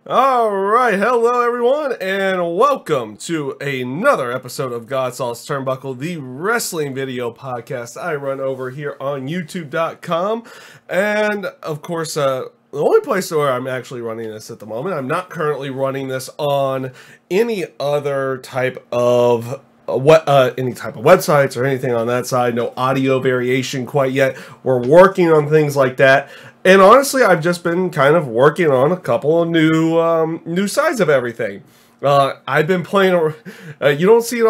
Alright, hello everyone, and welcome to another episode of GodSaw's Turnbuckle, the wrestling video podcast I run over here on YouTube.com. And, of course, the only place where I'm actually running this at the moment, I'm not currently running this on any other type of websites or anything on that side. No audio variation quite yet. We're working on things like that. And honestly, I've just been kind of working on a couple of new sides of everything. I've been playing. You don't see it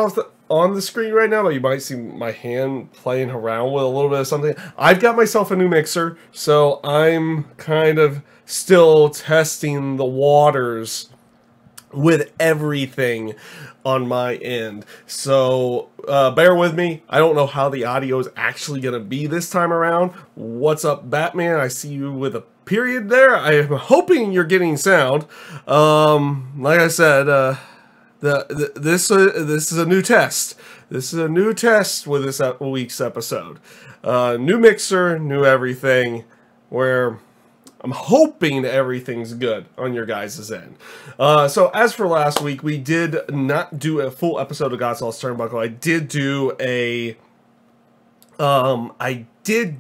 on the screen right now, but you might see my hand playing around with a little bit of something. I've got myself a new mixer, so I'm kind of still testing the waters with everything on my end. So bear with me. I don't know how the audio is actually going to be this time around. What's up, Batman? I see you with a period there. I'm hoping you're getting sound. Like I said, this is a new test. This is a new test with this week's episode. New mixer, new everything, where I'm hoping everything's good on your guys' end. So as for last week, we did not do a full episode of GodSaw's Turnbuckle. I did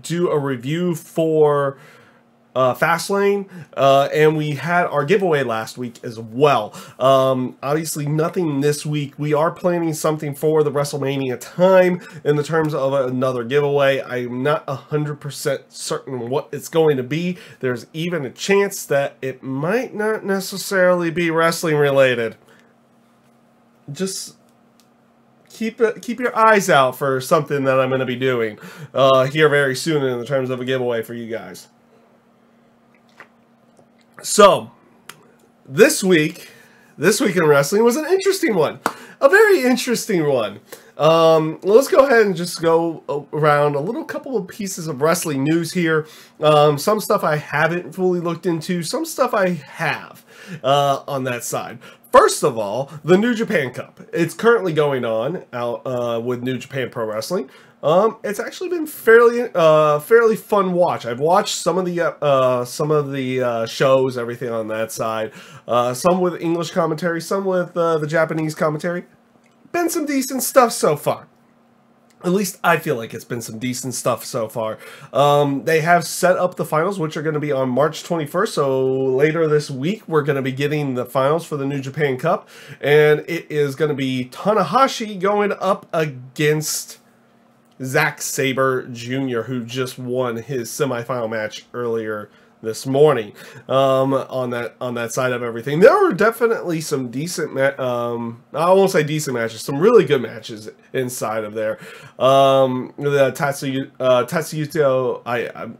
do a review for Fastlane, and we had our giveaway last week as well. Obviously nothing this week. We are planning something for the Wrestlemania time in the terms of another giveaway. I'm not 100% certain what it's going to be. There's even a chance that it might not necessarily be wrestling related. Just keep your eyes out for something that I'm going to be doing here very soon in the terms of a giveaway for you guys. So, this week in wrestling was an interesting one. A very interesting one. Let's go ahead and just go around a couple of pieces of wrestling news here. Some stuff I haven't fully looked into, some stuff I have on that side. First of all, the New Japan Cup. It's currently going on out with New Japan Pro Wrestling. It's actually been fairly fun watch. I've watched some of the shows, everything on that side. Some with English commentary, some with the Japanese commentary. Been some decent stuff so far. At least I feel like it's been some decent stuff so far. They have set up the finals, which are going to be on March 21st. So later this week, we're going to be getting the finals for the New Japan Cup. And it is going to be Tanahashi going up against Zack Sabre Jr., who just won his semifinal match earlier this morning. On that side of everything, there were definitely some decent I won't say decent matches, some really good matches inside of there. The Tatsuhito,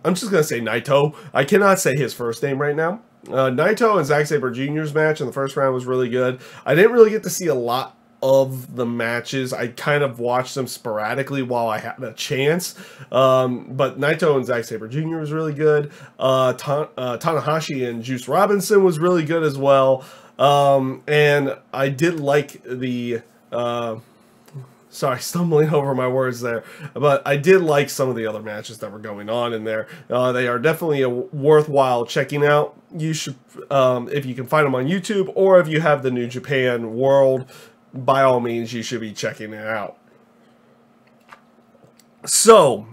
I'm just gonna say Naito. I cannot say his first name right now. Naito and Zack Sabre Jr.'s match in the first round was really good. I didn't really get to see a lot of the matches. I kind of watched them sporadically while I had a chance. But Naito and Zack Sabre Jr. was really good. Tanahashi and Juice Robinson was really good as well. And I did like the... sorry, stumbling over my words there. But I did like some of the other matches that were going on in there. They are definitely worthwhile checking out. You should, if you can find them on YouTube, or if you have the New Japan World, by all means, you should be checking it out. So,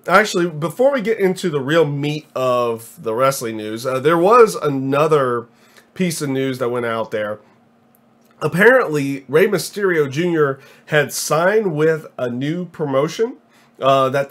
actually, before we get into the real meat of the wrestling news, there was another piece of news that went out there. Apparently, Rey Mysterio Jr. had signed with a new promotion that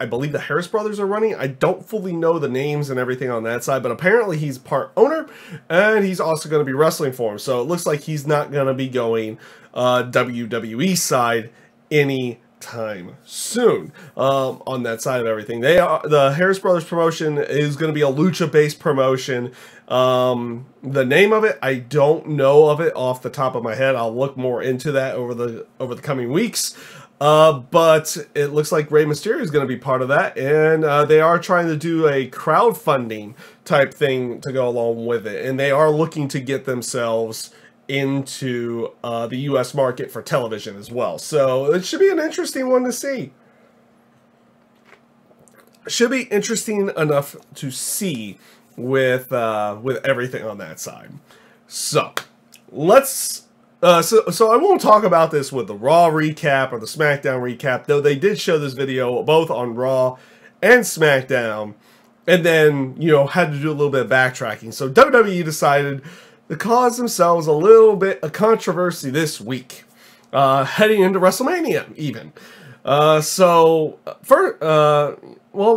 I believe the Harris brothers are running. I don't fully know the names and everything on that side, but apparently he's part owner, and he's also going to be wrestling for him. So it looks like he's not going to be going WWE side anytime soon. On that side of everything, the Harris brothers promotion is going to be a lucha-based promotion. The name of it, I don't know of it off the top of my head. I'll look more into that over the coming weeks. But it looks like Rey Mysterio is going to be part of that, and they are trying to do a crowdfunding type thing to go along with it, and they are looking to get themselves into the U.S. market for television as well. So it should be an interesting one to see. Should be interesting enough to see with everything on that side. So let's. So I won't talk about this with the Raw recap or the SmackDown recap, though they did show this video both on Raw and SmackDown, and then, you know, had to do a little bit of backtracking. So WWE decided to cause themselves a little bit of controversy this week, heading into WrestleMania even. Well,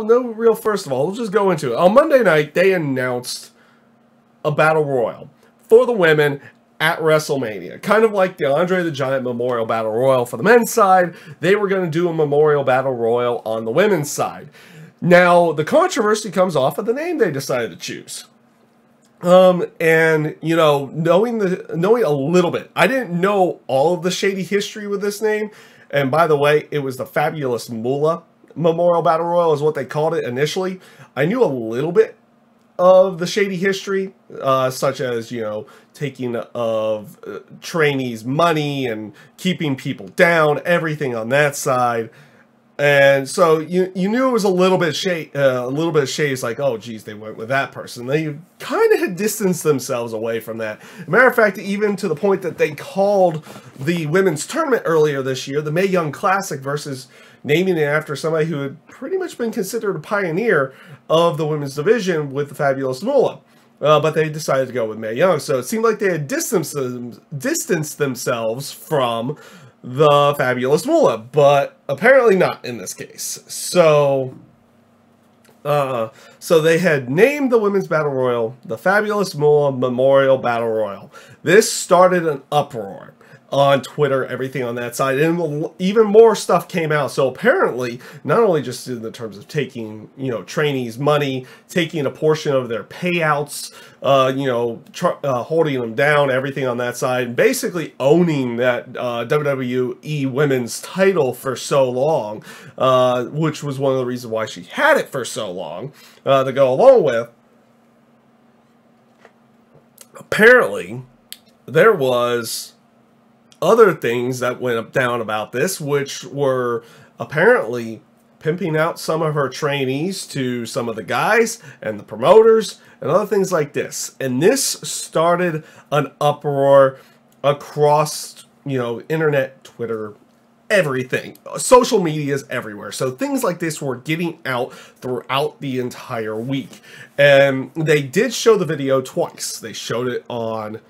no real first of all, we'll just go into it. On Monday night, they announced a Battle Royal for the women at WrestleMania. Kind of like the Andre the Giant Memorial Battle Royal for the men's side, they were going to do a Memorial Battle Royal on the women's side. Now, the controversy comes off of the name they decided to choose. And, you know, knowing a little bit, I didn't know all of the shady history with this name. And by the way, it was the Fabulous Moolah Memorial Battle Royal is what they called it initially. I knew a little bit of the shady history, such as, you know, taking of trainees' money and keeping people down, everything on that side. And so you knew it was a little bit shady. It's like, oh geez, they went with that person. They kind of had distanced themselves away from that. Matter of fact, even to the point that they called the women's tournament earlier this year the Mae Young Classic, versus naming it after somebody who had pretty much been considered a pioneer of the women's division with the Fabulous Moolah. But they decided to go with Mae Young. So it seemed like they had distanced themselves from the Fabulous Moolah, but apparently not in this case. So they had named the Women's Battle Royal the Fabulous Moolah Memorial Battle Royal. This started an uproar on Twitter, everything on that side, and even more stuff came out. So apparently, not only just in the terms of taking, you know, trainees' money, taking a portion of their payouts, you know, holding them down, everything on that side, basically owning that WWE Women's title for so long, which was one of the reasons why she had it for so long, to go along with. Apparently, there was other things that went down about this, which were apparently pimping out some of her trainees to some of the guys and the promoters and other things like this. And this started an uproar across, you know, internet, Twitter, everything. Social media is everywhere. So things like this were getting out throughout the entire week. And they did show the video twice. They showed it on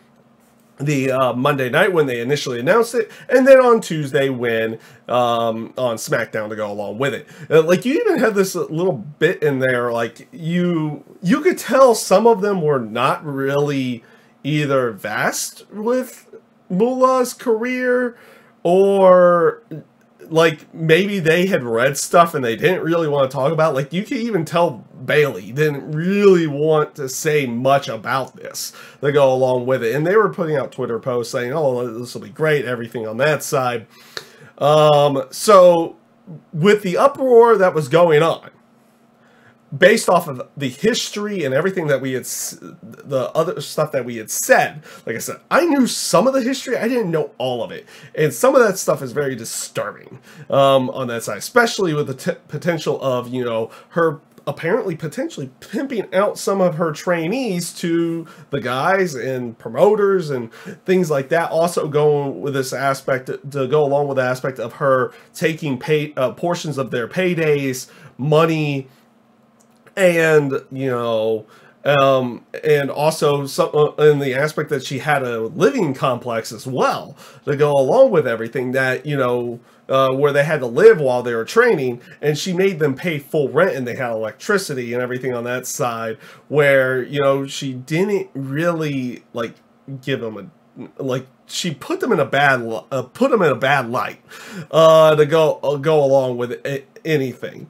the Monday night when they initially announced it, and then on Tuesday when on SmackDown to go along with it. Like, you even had this little bit in there, like you could tell some of them were not really either vast with Moolah's career, or like maybe they had read stuff and they didn't really want to talk about. Like, you can even tell Bailey didn't really want to say much about this to go along with it. And they were putting out Twitter posts saying, oh, this will be great, everything on that side. So with the uproar that was going on, based off of the history and everything that we had, the other stuff that we had said, like I said, I knew some of the history, I didn't know all of it. And some of that stuff is very disturbing on that side, especially with the potential of, you know, her potentially pimping out some of her trainees to the guys and promoters and things like that. Also going with this aspect, to go along with the aspect of her taking portions of their paydays, money, and, you know, and also some, in the aspect that she had a living complex as well to go along with everything that, you know, where they had to live while they were training, and she made them pay full rent, and they had electricity and everything on that side, where, you know, she didn't really like give them a, like, she put them in a bad light to go along with anything.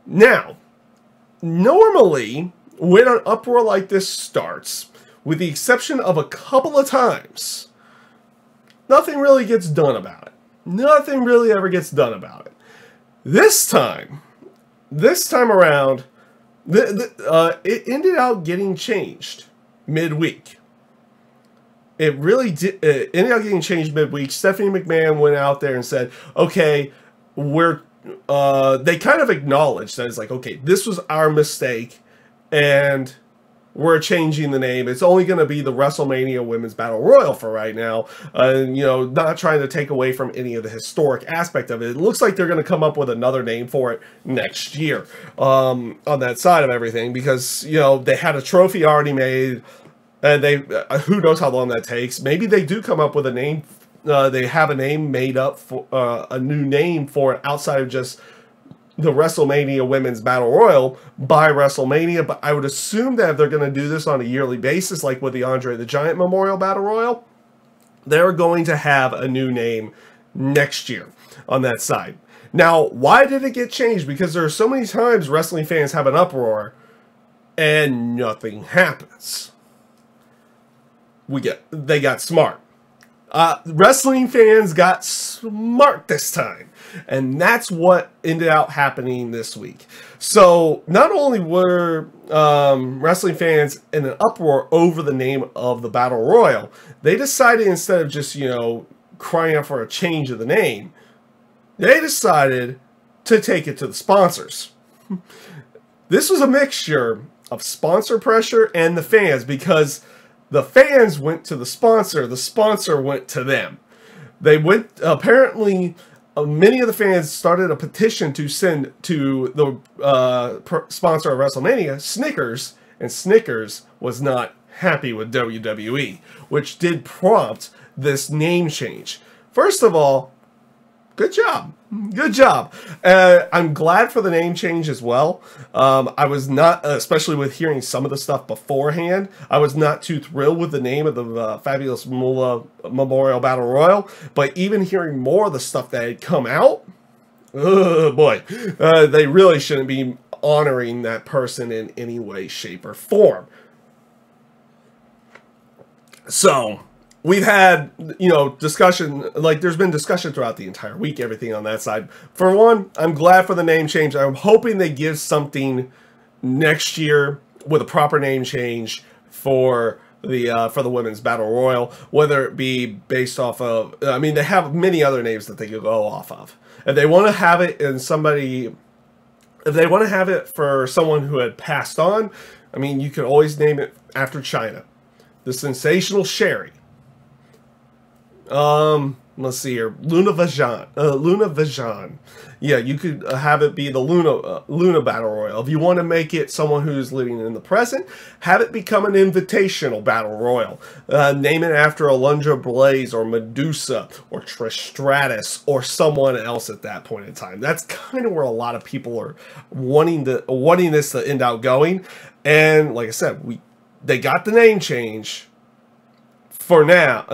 Now, normally, when an uproar like this starts, with the exception of a couple of times, nothing really gets done about it. Nothing really ever gets done about it. This time around, it ended up getting changed midweek. It really did. It ended up getting changed midweek. Stephanie McMahon went out there and said, okay, they kind of acknowledged that it's like, okay, this was our mistake, and we're changing the name. It's only going to be the WrestleMania Women's Battle Royal for right now. You know, not trying to take away from any of the historic aspect of it. It looks like they're going to come up with another name for it next year on that side of everything, because, you know, they had a trophy already made, and they who knows how long that takes. Maybe they do come up with a name. They have a name made up for a new name for it outside of just the WrestleMania Women's Battle Royal by WrestleMania, but I would assume that if they're going to do this on a yearly basis, like with the Andre the Giant Memorial Battle Royal, they're going to have a new name next year on that side. Now, why did it get changed? Because there are so many times wrestling fans have an uproar and nothing happens. They got smart. Wrestling fans got smart this time, and that's what ended up happening this week. So not only were wrestling fans in an uproar over the name of the Battle Royal, they decided, instead of just, you know, crying out for a change of the name, they decided to take it to the sponsors. This was a mixture of sponsor pressure and the fans, because the fans went to the sponsor went to them. They went, apparently, many of the fans started a petition to send to the sponsor of WrestleMania, Snickers, and Snickers was not happy with WWE, which did prompt this name change. First of all, good job. Good job. I'm glad for the name change as well. I was not, especially with hearing some of the stuff beforehand, I was not too thrilled with the name of the Fabulous Moolah Memorial Battle Royal. But even hearing more of the stuff that had come out, oh boy, they really shouldn't be honoring that person in any way, shape, or form. So we've had, you know, discussion, like there's been discussion throughout the entire week, everything on that side. For one, I'm glad for the name change. I'm hoping they give something next year with a proper name change for the Women's Battle Royal, whether it be based off of, I mean, they have many other names that they could go off of. If they want to have it in somebody, if they want to have it for someone who had passed on, I mean, you could always name it after China. The Sensational Sherry. Let's see here. Luna Vachon. Yeah, you could have it be the Luna Battle Royal. If you want to make it someone who's living in the present, have it become an invitational Battle Royal. Name it after Alundra Blaze or Medusa or Trish Stratus or someone else at that point in time. That's kind of where a lot of people are wanting this to end out going. And like I said, they got the name change. For now,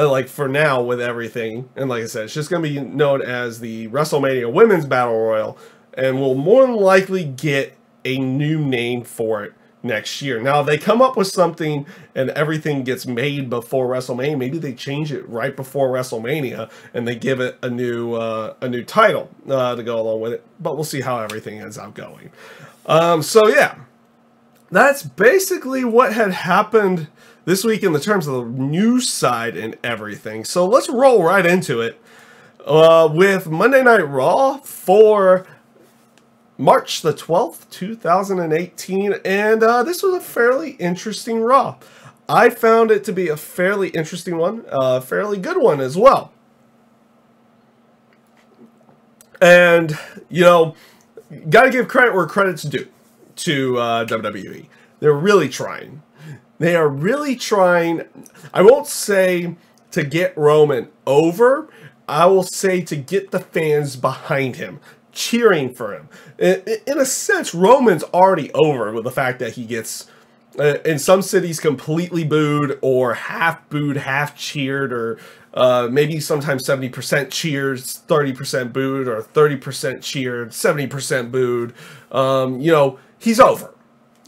with everything, and like I said, it's just going to be known as the WrestleMania Women's Battle Royal, and we'll more than likely get a new name for it next year. Now, if they come up with something and everything gets made before WrestleMania, maybe they change it right before WrestleMania and they give it a new title to go along with it. But we'll see how everything ends up going. So yeah, that's basically what had happened this week in the terms of the news side and everything. So let's roll right into it with Monday Night Raw for March the 12th, 2018. And this was a fairly interesting Raw. I found it to be a fairly interesting one, a fairly good one as well. And, you know, got to give credit where credit's due to WWE. They're really trying. They are really trying, I won't say to get Roman over, I will say to get the fans behind him, cheering for him. In a sense, Roman's already over with the fact that he gets, in some cities, completely booed or half booed, half cheered, or maybe sometimes 70% cheers, 30% booed, or 30% cheered, 70% booed. You know, he's over.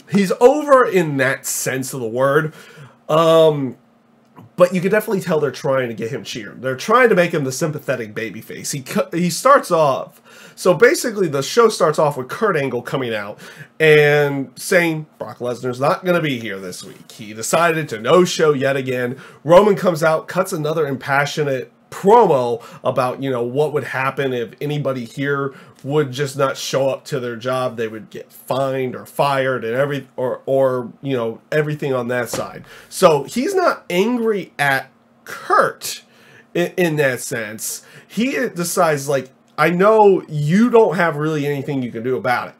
He's over in that sense of the word. But you can definitely tell they're trying to get him cheered. They're trying to make him the sympathetic babyface. He starts off, so basically the show starts off with Kurt Angle coming out and saying Brock Lesnar's not going to be here this week. He decided to no-show yet again. Roman comes out, cuts another impassionate promo about, you know, what would happen if anybody here would just not show up to their job. They would get fined or fired and or you know, everything on that side. So he's not angry at Kurt in that sense. He decides, like, I know you don't have really anything you can do about it.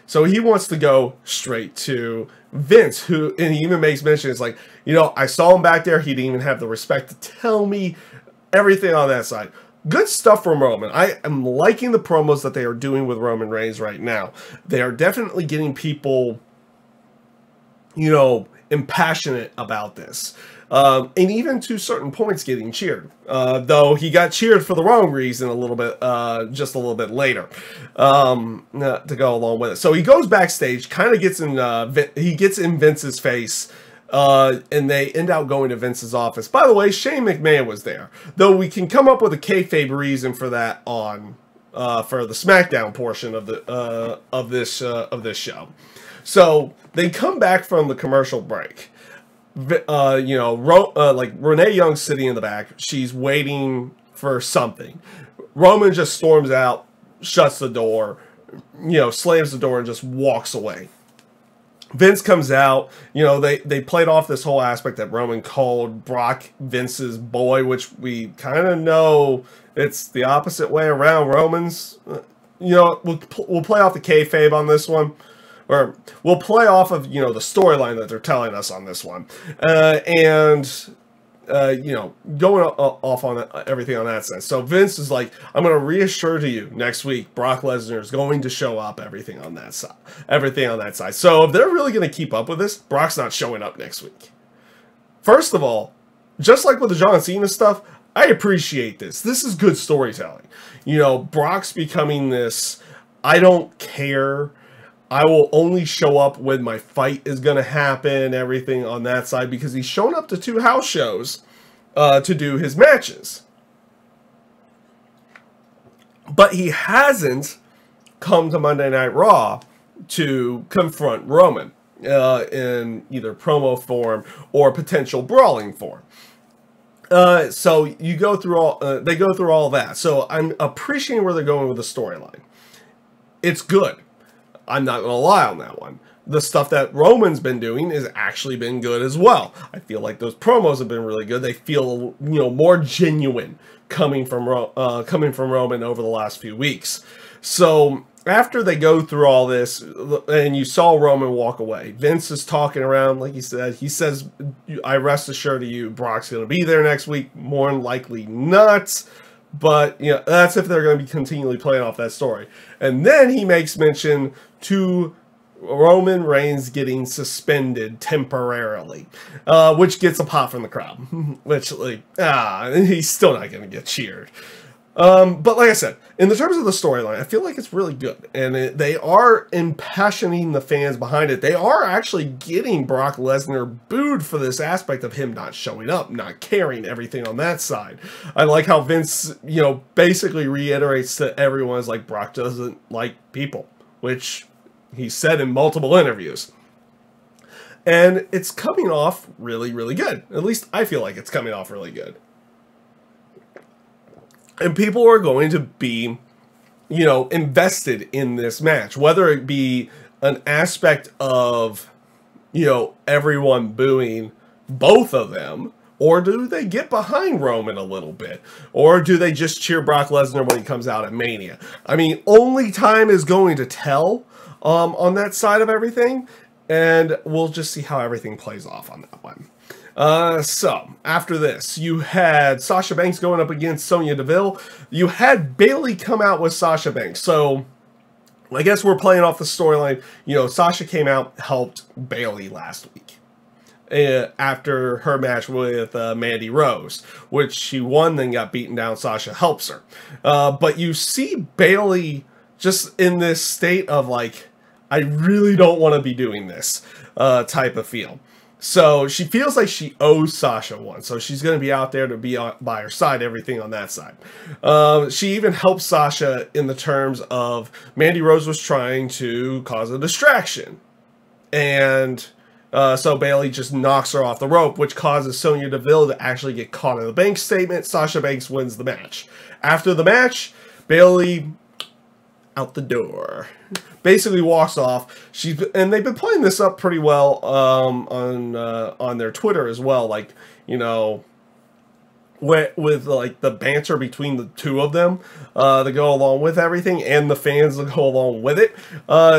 So he wants to go straight to Vince, who, and he even makes mention, it's like, you know, I saw him back there. He didn't even have the respect to tell me everything on that side. Good stuff from Roman. I am liking the promos that they are doing with Roman Reigns right now. They are definitely getting people, you know, impassionate about this. And even to certain points getting cheered. Though he got cheered for the wrong reason a little bit, just a little bit later, to go along with it. So he goes backstage, kind of gets in, he gets in Vince's face, and they end up going to Vince's office. By the way, Shane McMahon was there, though we can come up with a kayfabe reason for that on, for the SmackDown portion of the, of this show. So they come back from the commercial break. You know, like Renee Young's sitting in the back. She's waiting for something. Roman just storms out, shuts the door, you know, slams the door and just walks away. Vince comes out. You know, they played off this whole aspect that Roman called Brock Vince's boy, which we kind of know it's the opposite way around. Roman's, you know, we'll play off the kayfabe on this one. Or we'll play off of, you know, the storyline that they're telling us on this one. You know, going off on everything on that sense. So Vince is like, I'm going to reassure to you next week, Brock Lesnar is going to show up, everything on that side. Everything on that side. So if they're really going to keep up with this, Brock's not showing up next week. First of all, just like with the John Cena stuff, I appreciate this. This is good storytelling. You know, Brock's becoming this, I don't care, I will only show up when my fight is going to happen, everything on that side, because he's shown up to 2 house shows to do his matches. But he hasn't come to Monday Night Raw to confront Roman in either promo form or potential brawling form. So you go through all, they go through all that. So I'm appreciating where they're going with the storyline. It's good. I'm not going to lie on that one. The stuff that Roman's been doing has actually been good as well. I feel like those promos have been really good. They feel, you know, more genuine coming from Roman over the last few weeks. So after they go through all this, and you saw Roman walk away, Vince is talking around, like he said. He says, I rest assured to you, Brock's going to be there next week. More than likely not. But, you know, that's if they're going to be continually playing off that story. And then he makes mention to Roman Reigns getting suspended temporarily, which gets a pop from the crowd. Which, like, he's still not going to get cheered. But like I said, in the terms of the storyline, I feel like it's really good. And they are impassioning the fans behind it. They are actually getting Brock Lesnar booed for this aspect of him not showing up, not caring, everything on that side. I like how Vince, you know, basically reiterates to everyone, is like, Brock doesn't like people, which he said in multiple interviews. And it's coming off really, really good. At least I feel like it's coming off really good. And people are going to be, you know, invested in this match, whether it be an aspect of, you know, everyone booing both of them, or do they get behind Roman a little bit, or do they just cheer Brock Lesnar when he comes out at Mania? I mean, only time is going to tell on that side of everything, and we'll just see how everything plays off on that one. So, after this, you had Sasha Banks going up against Sonya Deville. You had Bayley come out with Sasha Banks. So, I guess we're playing off the storyline. You know, Sasha came out, helped Bayley last week. After her match with Mandy Rose, which she won, then got beaten down. Sasha helps her. But you see Bayley just in this state of, like, I really don't want to be doing this type of feel. So she feels like she owes Sasha one. So she's going to be out there to be by her side, everything on that side. She even helps Sasha in the terms of Mandy Rose was trying to cause a distraction. And So Bayley just knocks her off the rope, which causes Sonya Deville to actually get caught in the Banks statement. Sasha Banks wins the match. After the match, Bayley out the door, basically walks off. And they've been playing this up pretty well on their Twitter as well. Like, you know, with like the banter between the two of them to go along with everything, and the fans to go along with it,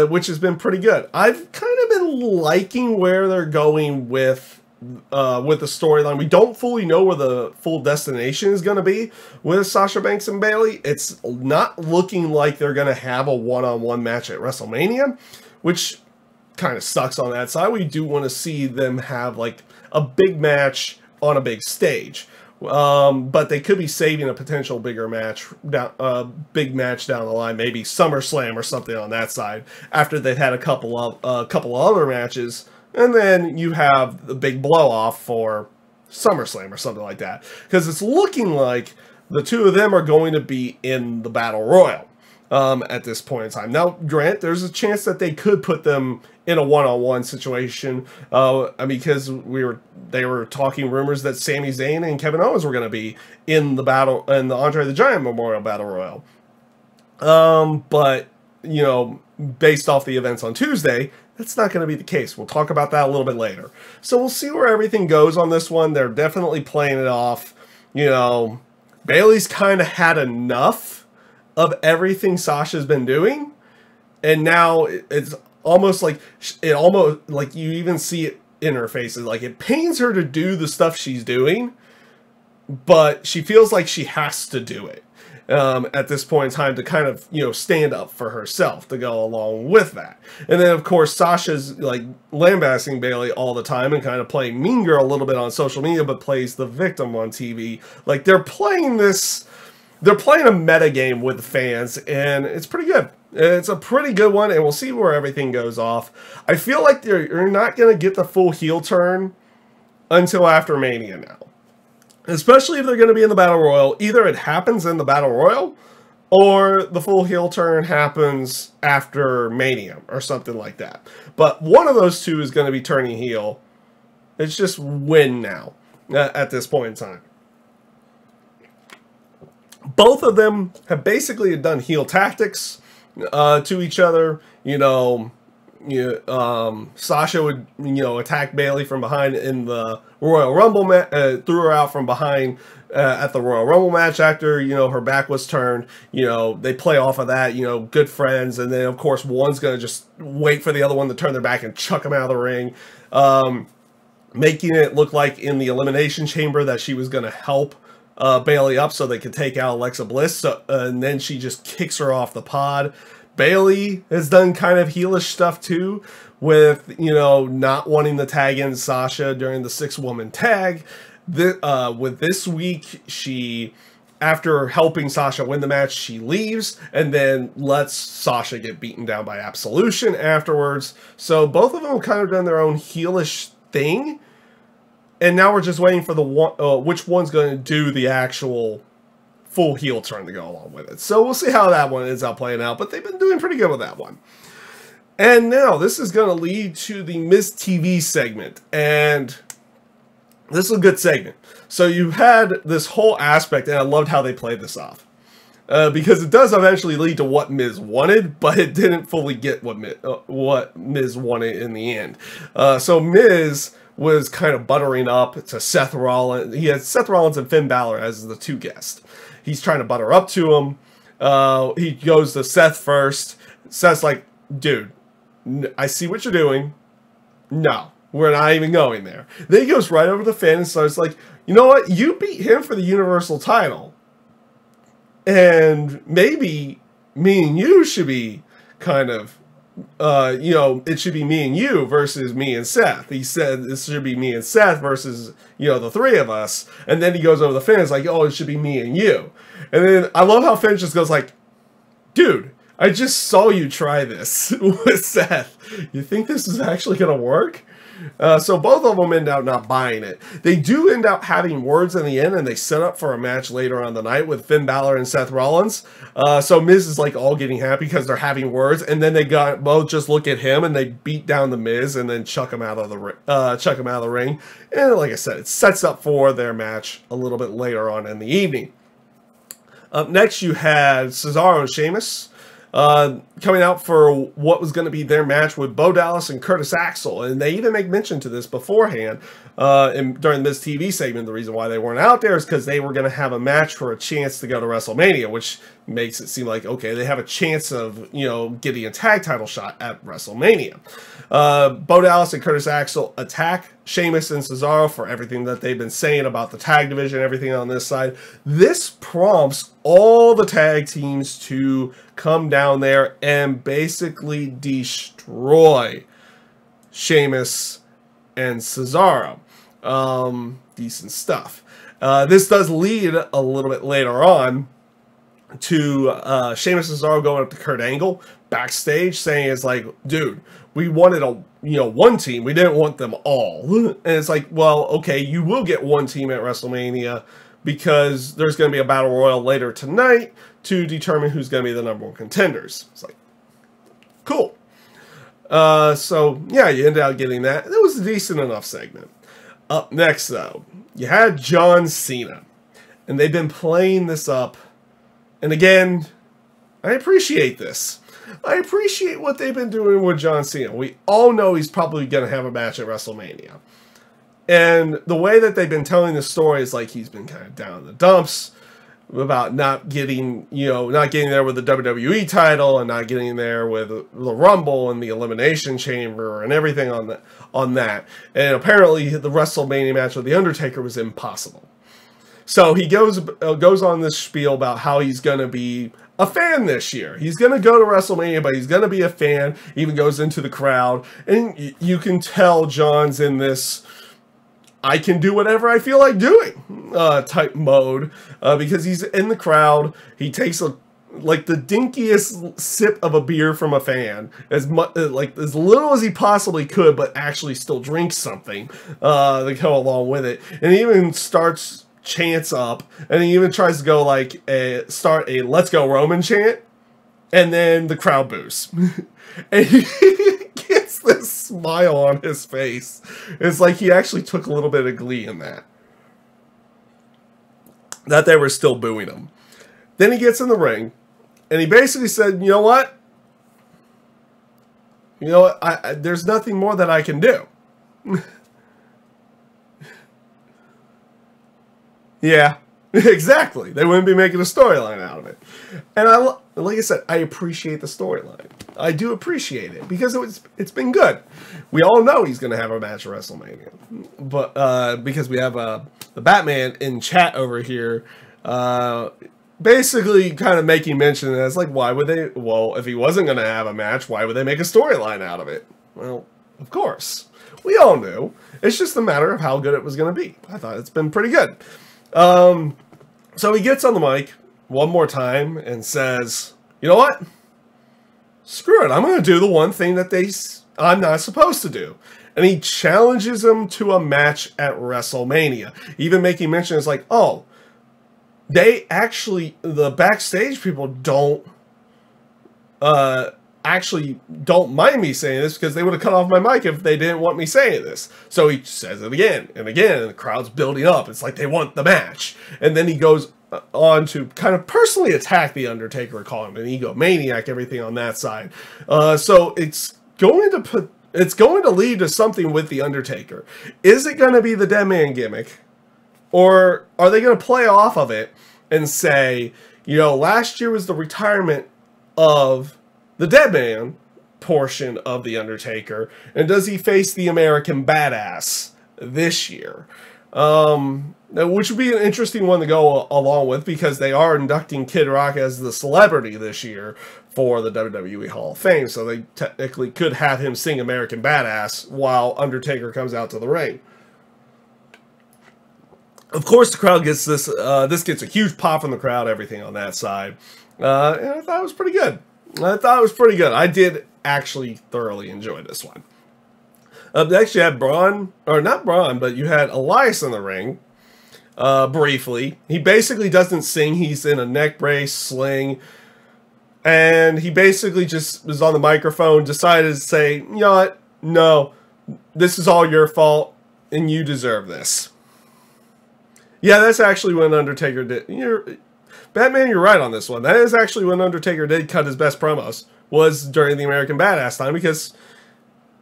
which has been pretty good. I've kind of been liking where they're going with the storyline. We don't fully know where the full destination is going to be with Sasha Banks and Bayley. It's not looking like they're going to have a one-on-one match at WrestleMania, which kind of sucks on that side. We do want to see them have like a big match on a big stage. But they could be saving a potential bigger match, big match down the line, maybe SummerSlam or something on that side, after they've had a couple of other matches, and then you have the big blow off for SummerSlam or something like that, because it's looking like the two of them are going to be in the Battle Royal at this point in time. Now, Grant, there's a chance that they could put them in a one-on-one situation, because they were talking rumors that Sami Zayn and Kevin Owens were going to be in the Andre the Giant Memorial Battle Royal. But, you know, based off the events on Tuesday, that's not going to be the case. We'll talk about that a little bit later. So we'll see where everything goes on this one. They're definitely playing it off. You know, Bayley's kind of had enough of everything Sasha's been doing, and now it's almost like you even see it in her face. Like, it pains her to do the stuff she's doing, but she feels like she has to do it at this point in time to kind of, you know, stand up for herself to go along with that. And then, of course, Sasha's like lambasting Bayley all the time and kind of playing mean girl a little bit on social media, but plays the victim on TV. Like, they're playing a meta game with fans, and it's pretty good. It's a pretty good one, and we'll see where everything goes off. I feel like you're not going to get the full heel turn until after Mania now. Especially if they're going to be in the Battle Royal. Either it happens in the Battle Royal, or the full heel turn happens after Mania, or something like that. But one of those two is going to be turning heel. It's just when now, at this point in time. Both of them have basically done heel tactics to each other. You know, Sasha would, you know, attack Bayley from behind in the Royal Rumble match, threw her out from behind at the Royal Rumble match after, you know, her back was turned. You know, they play off of that, you know, good friends, and then of course one's gonna just wait for the other one to turn their back and chuck them out of the ring, making it look like in the Elimination Chamber that she was gonna help Bayley up so they could take out Alexa Bliss, and then she just kicks her off the pod. Bayley has done kind of heelish stuff too, with, you know, not wanting to tag in Sasha during the 6-woman tag. With this week, she, after helping Sasha win the match, she leaves and then lets Sasha get beaten down by Absolution afterwards. So both of them have kind of done their own heelish thing. And now we're just waiting for the one, which one's going to do the actual full heel turn to go along with it. So we'll see how that one ends up playing out, but they've been doing pretty good with that one. And now this is going to lead to the Miz TV segment, and this is a good segment. So you had this whole aspect, and I loved how they played this off. Because it does eventually lead to what Miz wanted, but it didn't fully get what Miz wanted in the end. So Miz was kind of buttering up to Seth Rollins. He had Seth Rollins and Finn Balor as the two guests. He's trying to butter up to him. He goes to Seth first. Seth's like, dude, I see what you're doing. No, we're not even going there. Then he goes right over to Finn and starts like, you know what? You beat him for the Universal title. And maybe me and you should be kind of, you know, it should be me and you versus me and Seth. He said this should be me and Seth versus, you know, the three of us. And then he goes over to Finn and is like, oh, it should be me and you. And then I love how Finn just goes like, dude, I just saw you try this with Seth. You think this is actually going to work? So both of them end up not buying it. They do end up having words in the end, and they set up for a match later on the night with Finn Balor and Seth Rollins. So Miz is like all getting happy because they're having words, and then they both just look at him and they beat down the Miz and then chuck him out of the ring. And like I said, it sets up for their match a little bit later on in the evening. Up next, you had Cesaro and Sheamus coming out for what was going to be their match with Bo Dallas and Curtis Axel. And they even make mention to this beforehand during this TV segment. The reason why they weren't out there is because they were going to have a match for a chance to go to WrestleMania, which makes it seem like, okay, they have a chance of, getting a tag title shot at WrestleMania. Bo Dallas and Curtis Axel attack Sheamus and Cesaro for everything that they've been saying about the tag division, everything on this side. This prompts all the tag teams to come down there and basically destroy Sheamus and Cesaro. Decent stuff. This does lead a little bit later on to Sheamus and Cesaro going up to Kurt Angle backstage saying, it's like, dude, we wanted one team. We didn't want them all. And it's like, well, okay, you will get one team at WrestleMania because there's going to be a battle royal later tonight to determine who's going to be the #1 contenders. It's like, cool. So yeah, you ended up getting that. It was a decent enough segment. Up next, though, you had John Cena, and they've been playing this up. And again, I appreciate this. I appreciate what they've been doing with John Cena. We all know he's probably going to have a match at WrestleMania. And the way that they've been telling the story is like he's been kind of down in the dumps about not getting there with the WWE title and not getting there with the Rumble and the Elimination Chamber and everything on that. And apparently the WrestleMania match with The Undertaker was impossible. So he goes on this spiel about how he's going to be a fan this year. He's going to go to WrestleMania, but he's going to be a fan. He even goes into the crowd. And you can tell John's in this I can do whatever I feel like doing type mode because he's in the crowd. He takes the dinkiest sip of a beer from a fan, as little as he possibly could, but actually still drinks something to go along with it. And he even starts chants up, and he even tries to go start a "Let's Go Roman" chant, and then the crowd boos. And he gets this smile on his face. It's like he actually took a little bit of glee in that they were still booing him. Then he gets in the ring, and he basically said, you know what? There's nothing more that I can do. Yeah, exactly. They wouldn't be making a storyline out of it. And like I said, I appreciate the storyline. I do appreciate it because it's been good. We all know he's going to have a match at WrestleMania, but because we have the Batman in chat over here, basically kind of making mention that it's like, why would they? Well, if he wasn't going to have a match, why would they make a storyline out of it? Well, of course, we all knew. It's just a matter of how good it was going to be. I thought it's been pretty good. So he gets on the mic one more time and says, you know what? Screw it. I'm going to do the one thing that I'm not supposed to do. And he challenges him to a match at WrestleMania. Even making mention, it's like, oh, the backstage people don't mind me saying this because they would have cut off my mic if they didn't want me saying this. So he says it again and again, and the crowd's building up. It's like they want the match. And then he goes on to kind of personally attack The Undertaker, call him an egomaniac, everything on that side. So it's going to lead to something with The Undertaker. Is it going to be the dead man gimmick? Or are they going to play off of it and say, last year was the retirement of the dead man portion of The Undertaker, and does he face the American Badass this year? Which would be an interesting one to go along with, because they are inducting Kid Rock as the celebrity this year for the WWE Hall of Fame, so they technically could have him sing American Badass while Undertaker comes out to the ring. Of course, the crowd gets this. This gets a huge pop from the crowd, everything on that side. And I thought it was pretty good. I did actually thoroughly enjoy this one. They actually had Braun, or not Braun, but you had Elias in the ring, briefly. He basically doesn't sing. He's in a neck brace, sling, and he basically just was on the microphone, decided to say, you know what, no, this is all your fault, and you deserve this. Yeah, that's actually when Undertaker did. Batman, you're right on this one. That is actually when Undertaker did cut his best promos, was during the American Badass time, because,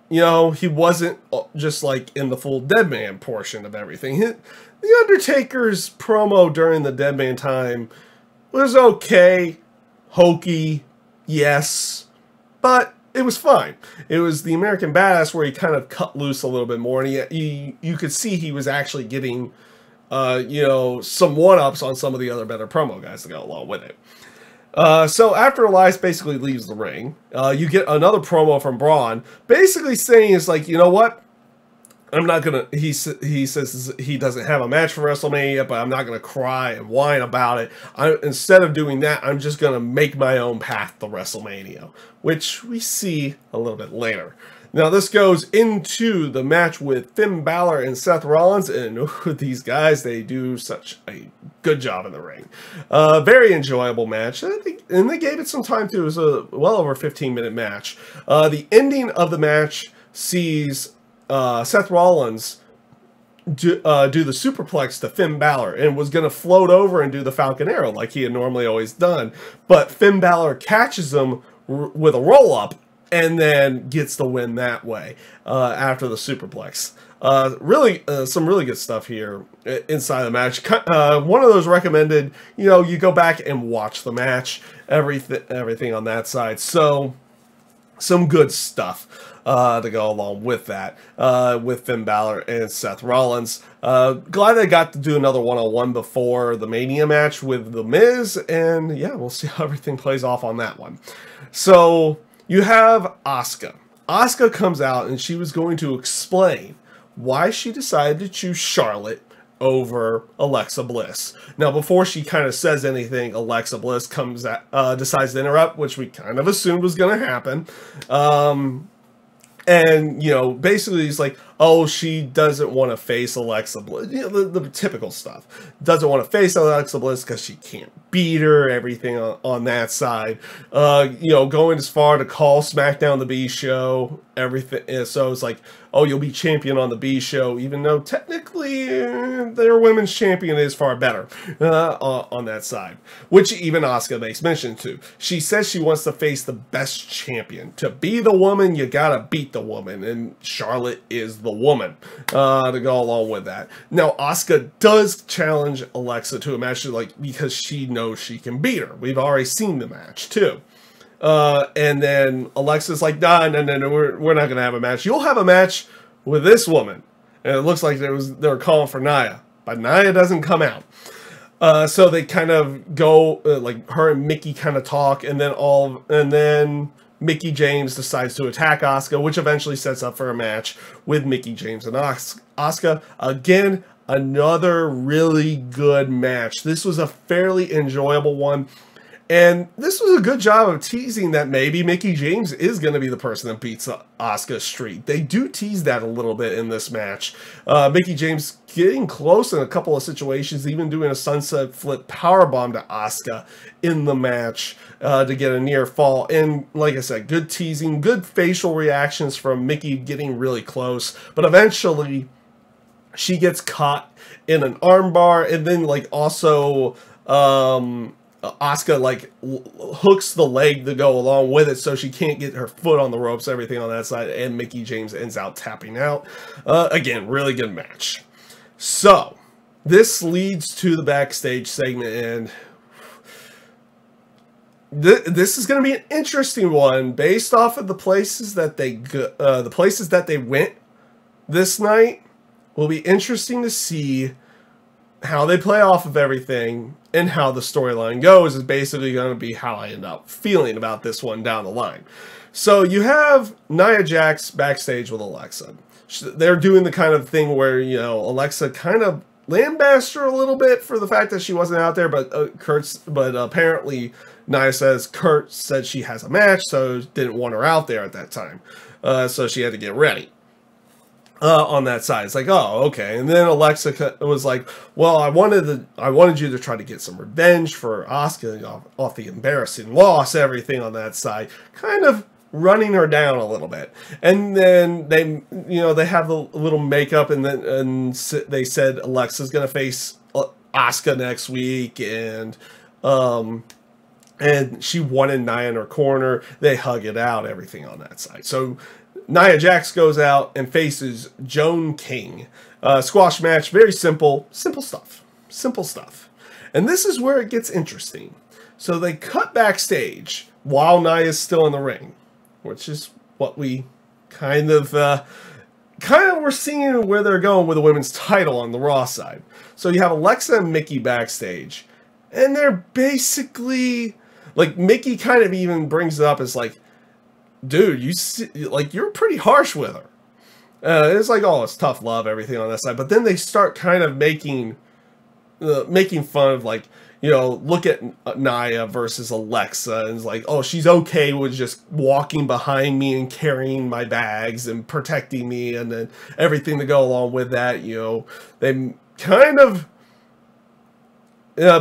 you know, he wasn't just like in the full Deadman portion of everything. The Undertaker's promo during the Deadman time was okay, hokey, yes, but it was fine. It was the American Badass where he kind of cut loose a little bit more, and you could see he was actually getting you know, some one-ups on some of the other better promo guys to go along with it. So after Elias basically leaves the ring, you get another promo from Braun, basically saying it's like, you know what? I'm not gonna. He says he doesn't have a match for WrestleMania, but I'm not gonna cry and whine about it. Instead of doing that, I'm just gonna make my own path to WrestleMania, which we see a little bit later. Now, this goes into the match with Finn Balor and Seth Rollins, and these guys, they do such a good job in the ring. Very enjoyable match, and they gave it some time, too. It was a well over 15-minute match. The ending of the match sees Seth Rollins do the superplex to Finn Balor, and was going to float over and do the Falcon Arrow like he had normally always done, but Finn Balor catches him with a roll-up, and then gets the win that way after the superplex. Really, some really good stuff here inside the match. One of those recommended, you know, you go back and watch the match, everything on that side. So, some good stuff to go along with that, with Finn Balor and Seth Rollins. Glad I got to do another one-on-one before the Mania match with The Miz, and yeah, we'll see how everything plays off on that one. So, you have Asuka. Asuka comes out, and she was going to explain why she decided to choose Charlotte over Alexa Bliss. Now, before she kind of says anything, Alexa Bliss decides to interrupt, which we kind of assumed was going to happen. And, you know, basically he's like, oh, she doesn't want to face Alexa Bliss. You know, the typical stuff. Doesn't want to face Alexa Bliss because she can't beat her, everything on that side. You know, going as far to call SmackDown the B show, everything. So it's like, oh, you'll be champion on the B show, even though technically their women's champion is far better on that side. Which even Asuka makes mention to. She says she wants to face the best champion. To be the woman, you gotta beat the woman. And Charlotte is the woman to go along with that. Now, Asuka does challenge Alexa to a match, like, because she knows she can beat her. We've already seen the match, too. And then Alexa's like, no, we're not going to have a match. You'll have a match with this woman. And it looks like they were calling for Nia. But Nia doesn't come out. So they kind of go, like, her and Mickie kind of talk, and then Mickie James decides to attack Asuka, which eventually sets up for a match with Mickie James and Asuka. Again, another really good match. This was a fairly enjoyable one. And this was a good job of teasing that maybe Mickie James is going to be the person that beats Asuka's streak. They do tease that a little bit in this match. Mickie James getting close in a couple of situations, even doing a sunset flip powerbomb to Asuka in the match to get a near fall. And like I said, good teasing, good facial reactions from Mickie getting really close. But eventually, she gets caught in an armbar, and then like also Asuka like hooks the leg to go along with it, so she can't get her foot on the ropes, everything on that side, and Mickie James ends out tapping out. Again, really good match. So this leads to the backstage segment, and this is going to be an interesting one based off of the places that they went this night. Will be interesting to see how they play off of everything, and how the storyline goes is basically going to be how I end up feeling about this one down the line. So you have Nia Jax backstage with Alexa. They're doing the kind of thing where, you know, Alexa kind of lambasted her a little bit for the fact that she wasn't out there, but apparently Nia says Kurt said she has a match, so didn't want her out there at that time. So she had to get ready. on that side. It's like, oh, okay. And then Alexa was like, well, I wanted you to try to get some revenge for Asuka off the embarrassing loss, everything on that side, kind of running her down a little bit. And then they have the little makeup, and then they said Alexa's gonna face Asuka next week, and she wanted Nia in her corner. They hug it out, everything on that side. So Nia Jax goes out and faces Joan King. Squash match, very simple stuff. Simple stuff. And this is where it gets interesting. So they cut backstage while Nia's still in the ring, which is what we kind of we're seeing where they're going with the women's title on the Raw side. So you have Alexa and Mickey backstage, and they're basically like, Mickey kind of even brings it up as like, dude, you're pretty harsh with her. It's like, oh, it's tough love, everything on that side. But then they start kind of making fun of, like, look at Nia versus Alexa, and it's like, oh, she's okay with just walking behind me and carrying my bags and protecting me, and then everything to go along with that. They kind of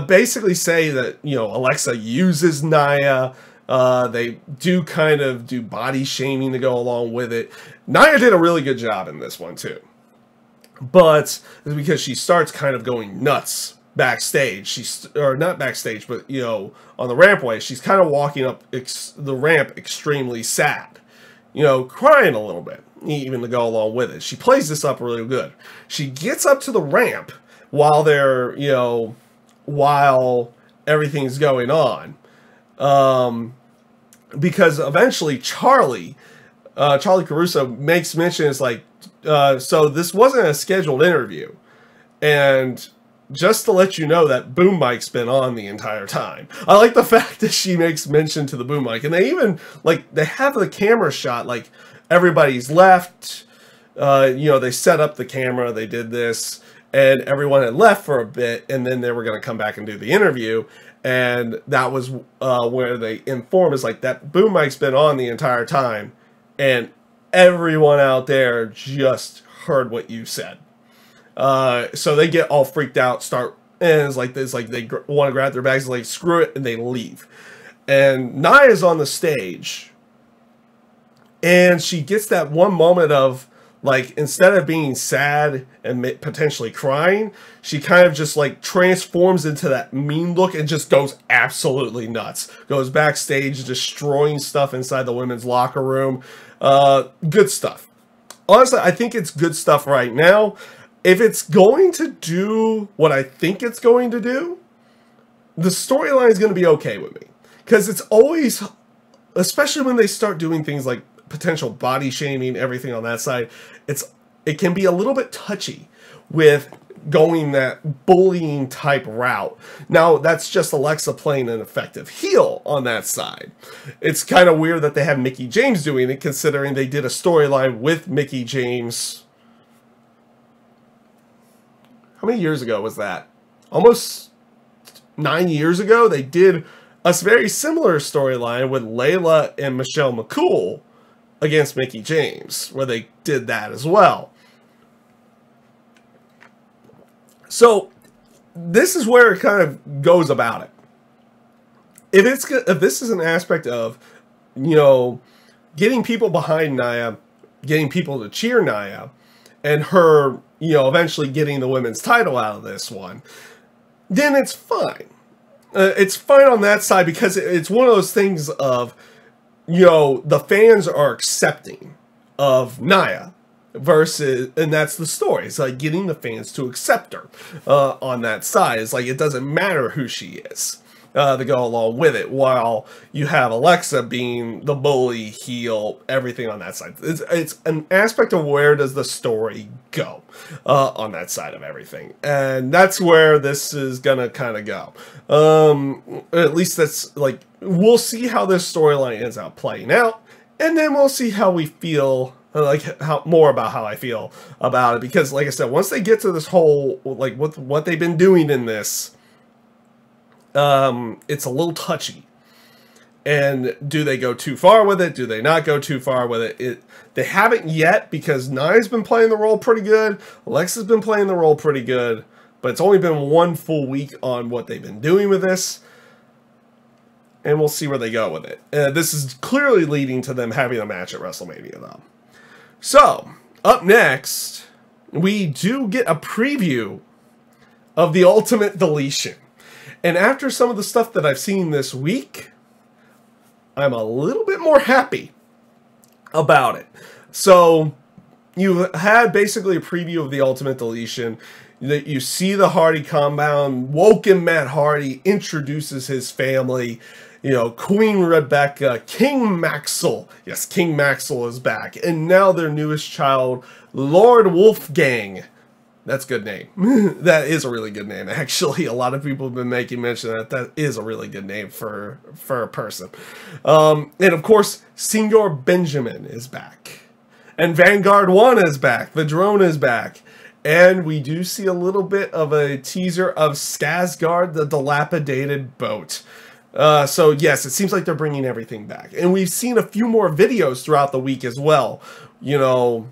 basically say that, Alexa uses Nia. They do kind of do body shaming to go along with it. Nia did a really good job in this one too, but because she starts kind of going nuts backstage, or not backstage, but on the rampway, she's kind of walking up the ramp extremely sad, crying a little bit, even to go along with it. She plays this up really good. She gets up to the ramp while they're while everything's going on. Because eventually Charlie Caruso makes mention, it's like, so this wasn't a scheduled interview, and just to let you know that boom mic's been on the entire time. I like the fact that she makes mention to the boom mic, and they even, like, they have the camera shot, like, everybody's left, they set up the camera, they did this, and everyone had left for a bit, and then they were going to come back and do the interview. And that was where they inform us, like, that boom mic's been on the entire time, and everyone out there just heard what you said. So they get all freaked out, and it's like this, like, they want to grab their bags, like, screw it, and they leave. And Nia's on the stage, and she gets that one moment of, like, instead of being sad and potentially crying, she kind of just, like, transforms into that mean look and just goes absolutely nuts. Goes backstage, destroying stuff inside the women's locker room. Good stuff. Honestly, I think it's good stuff right now. If it's going to do what I think it's going to do, the storyline is going to be okay with me. Because it's always, especially when they start doing things like potential body shaming, everything on that side, it can be a little bit touchy with going that bullying type route. Now, that's just Alexa playing an effective heel on that side. It's kind of weird that they have Mickie James doing it, considering they did a storyline with Mickie James. How many years ago was that? Almost 9 years ago. They did a very similar storyline with Layla and Michelle McCool against Mickie James, where they did that as well. So this is where it kind of goes about it. If this is an aspect of, getting people behind Nia, getting people to cheer Nia, and her, eventually getting the women's title out of this one, then it's fine. It's fine on that side, because it's one of those things of, the fans are accepting of Nia versus, and that's the story. It's like getting the fans to accept her on that side. It's like, it doesn't matter who she is to go along with it, while you have Alexa being the bully, heel, everything on that side. It's an aspect of where does the story go on that side of everything. And that's where this is gonna kind of go. At least that's, like, we'll see how this storyline ends up playing out, and then we'll see how we feel, more about how I feel about it. Because, like I said, once they get to this whole, like, what they've been doing in this, it's a little touchy. And do they go too far with it? Do they not go too far with it? They haven't yet, because Nia's been playing the role pretty good. Alexa's been playing the role pretty good. But it's only been one full week on what they've been doing with this. And we'll see where they go with it. This is clearly leading to them having a match at WrestleMania, though. So, up next, we do get a preview of the Ultimate Deletion. And after some of the stuff that I've seen this week, I'm a little bit more happy about it. So, you had basically a preview of the Ultimate Deletion. You see the Hardy compound. Woken Matt Hardy introduces his family. You know, Queen Rebecca, King Maxwell. Yes, King Maxwell is back. And now their newest child, Lord Wolfgang. That's a good name. That is a really good name. Actually, a lot of people have been making mention that that is a really good name for a person. And of course, Senor Benjamin is back. And Vanguard 1 is back. The drone is back. And we do see a little bit of a teaser of Skarsgård, the dilapidated boat. So yes, it seems like they're bringing everything back. And we've seen a few more videos throughout the week as well. You know,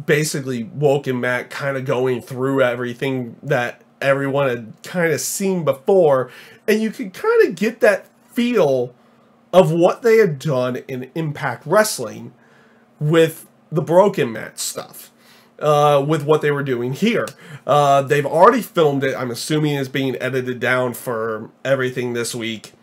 basically Woken Matt kind of going through everything that everyone had kind of seen before, and you could kind of get that feel of what they had done in Impact Wrestling with the Broken Matt stuff, with what they were doing here. They've already filmed it. I'm assuming it's being edited down for everything this week,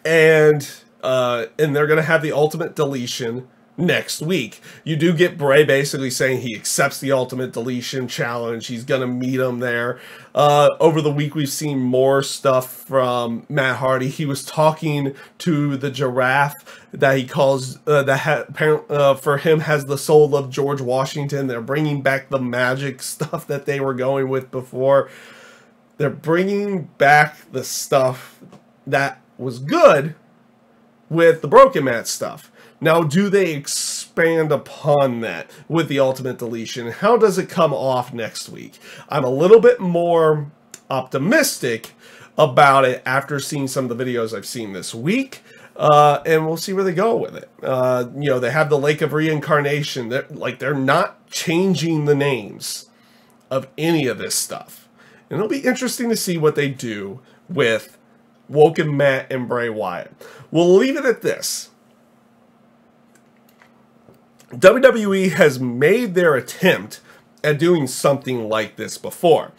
and they're going to have the Ultimate Deletion next week. You do get Bray basically saying he accepts the Ultimate Deletion challenge. He's gonna meet him there. Over the week, we've seen more stuff from Matt Hardy. He was talking to the giraffe that he calls for him has the soul of George Washington. They're bringing back the magic stuff that they were going with before. They're bringing back the stuff that was good with the Broken Matt stuff. Now, do they expand upon that with the Ultimate Deletion? How does it come off next week? I'm a little bit more optimistic about it after seeing some of the videos I've seen this week. And we'll see where they go with it. You know, they have the Lake of Reincarnation. They're not changing the names of any of this stuff. And it'll be interesting to see what they do with Woken Matt and Bray Wyatt. We'll leave it at this. WWE has made their attempt at doing something like this before,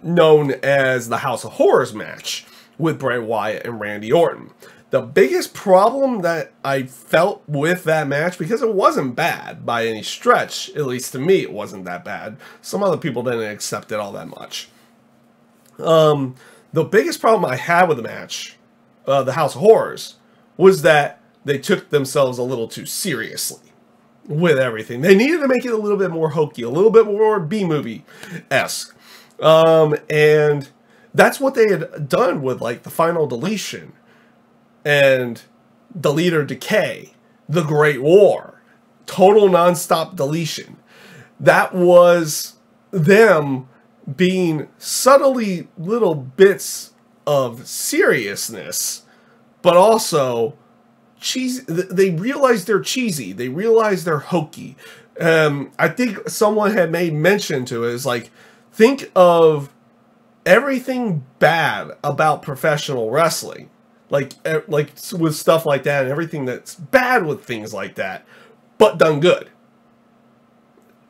known as the House of Horrors match with Bray Wyatt and Randy Orton. The biggest problem that I felt with that match, because it wasn't bad by any stretch, at least to me it wasn't that bad. Some other people didn't accept it all that much. The biggest problem I had with the match, the House of Horrors, was that they took themselves a little too seriously with everything. They needed to make it a little bit more hokey, a little bit more B-movie-esque. And that's what they had done with, like, the Final Deletion and Delete or Decay, The Great War, Total Nonstop Deletion. That was them being subtly little bits of seriousness, but also cheesy. They realize they're cheesy. They realize they're hokey. I think someone had made mention to it. Is like, think of everything bad about professional wrestling, like with stuff like that, and everything that's bad with things like that, but done good.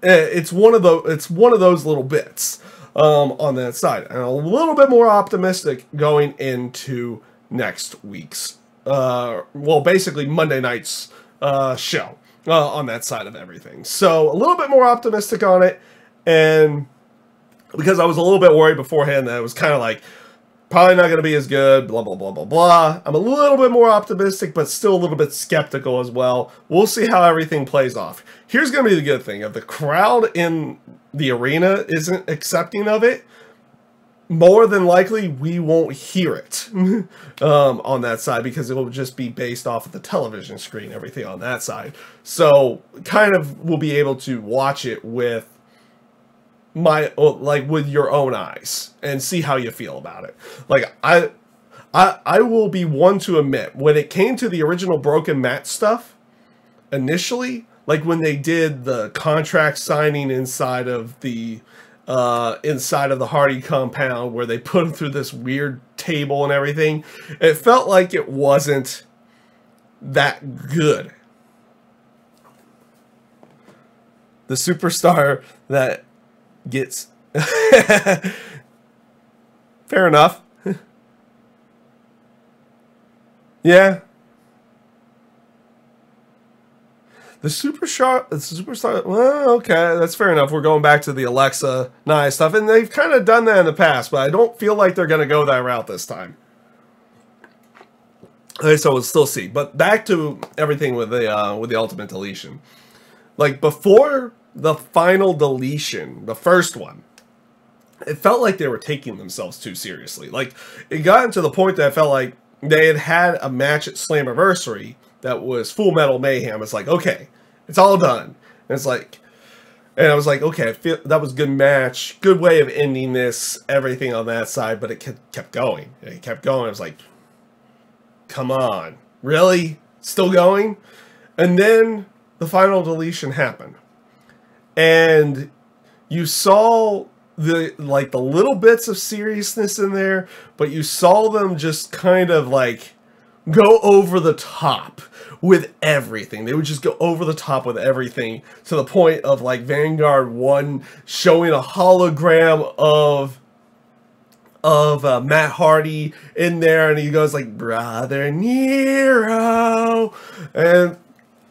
It's one of those little bits on that side, and a little bit more optimistic going into next week's. Well, basically Monday night's show on that side of everything. So a little bit more optimistic on it, and because I was a little bit worried beforehand that it was kind of like probably not going to be as good, blah, blah, blah, blah, blah. I'm a little bit more optimistic, but still a little bit skeptical as well. We'll see how everything plays off. Here's going to be the good thing. If the crowd in the arena isn't accepting of it, more than likely, we won't hear it on that side, because it will just be based off of the television screen, everything on that side. So, kind of, we'll be able to watch it with with your own eyes and see how you feel about it. Like, I I will be one to admit, when it came to the original broken mat stuff, initially, like when they did the contract signing inside of the Hardy compound, where they put him through this weird table and everything, it felt like it wasn't that good. The superstar that gets fair enough. Yeah. The superstar, well, okay, that's fair enough. We're going back to the Alexa Nia stuff, and they've kind of done that in the past, but I don't feel like they're going to go that route this time. Okay, so we'll still see. But back to everything with the Ultimate Deletion. Like, before the final deletion, the first one, it felt like they were taking themselves too seriously. Like, it got to the point that I felt like they had a match at Slammiversary that was Full Metal Mayhem. It's like, okay, it's all done. And it's like, and I was like, okay, I feel that was a good match, good way of ending this, everything on that side, but it kept going. It kept going. I was like, come on, really? Still going? And then the final deletion happened. And you saw the little bits of seriousness in there, but you saw them just kind of like go over the top with everything. They would just go over the top with everything, to the point of like Vanguard 1 showing a hologram of Matt Hardy in there, and he goes like, "Brother Nero," and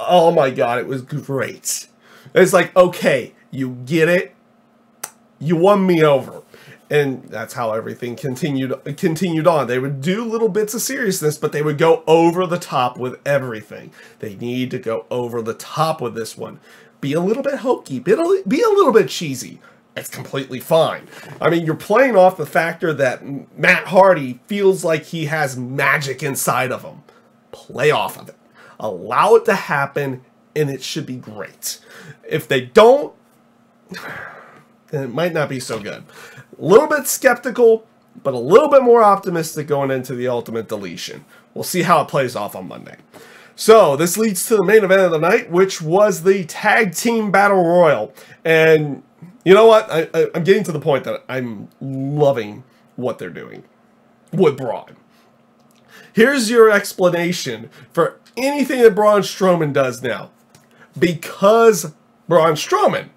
oh my god, it was great. It's like, okay, you get it. You won me over. And that's how everything continued on. They would do little bits of seriousness, but they would go over the top with everything. They need to go over the top with this one. Be a little bit hokey, be a little bit cheesy. It's completely fine. I mean, you're playing off the factor that Matt Hardy feels like he has magic inside of him. Play off of it. Allow it to happen, and it should be great. If they don't, then it might not be so good. A little bit skeptical, but a little bit more optimistic going into the Ultimate Deletion. We'll see how it plays off on Monday. So, this leads to the main event of the night, which was the Tag Team Battle Royal. And you know what? I'm getting to the point that I'm loving what they're doing with Braun. Here's your explanation for anything that Braun Strowman does now. Because Braun Strowman.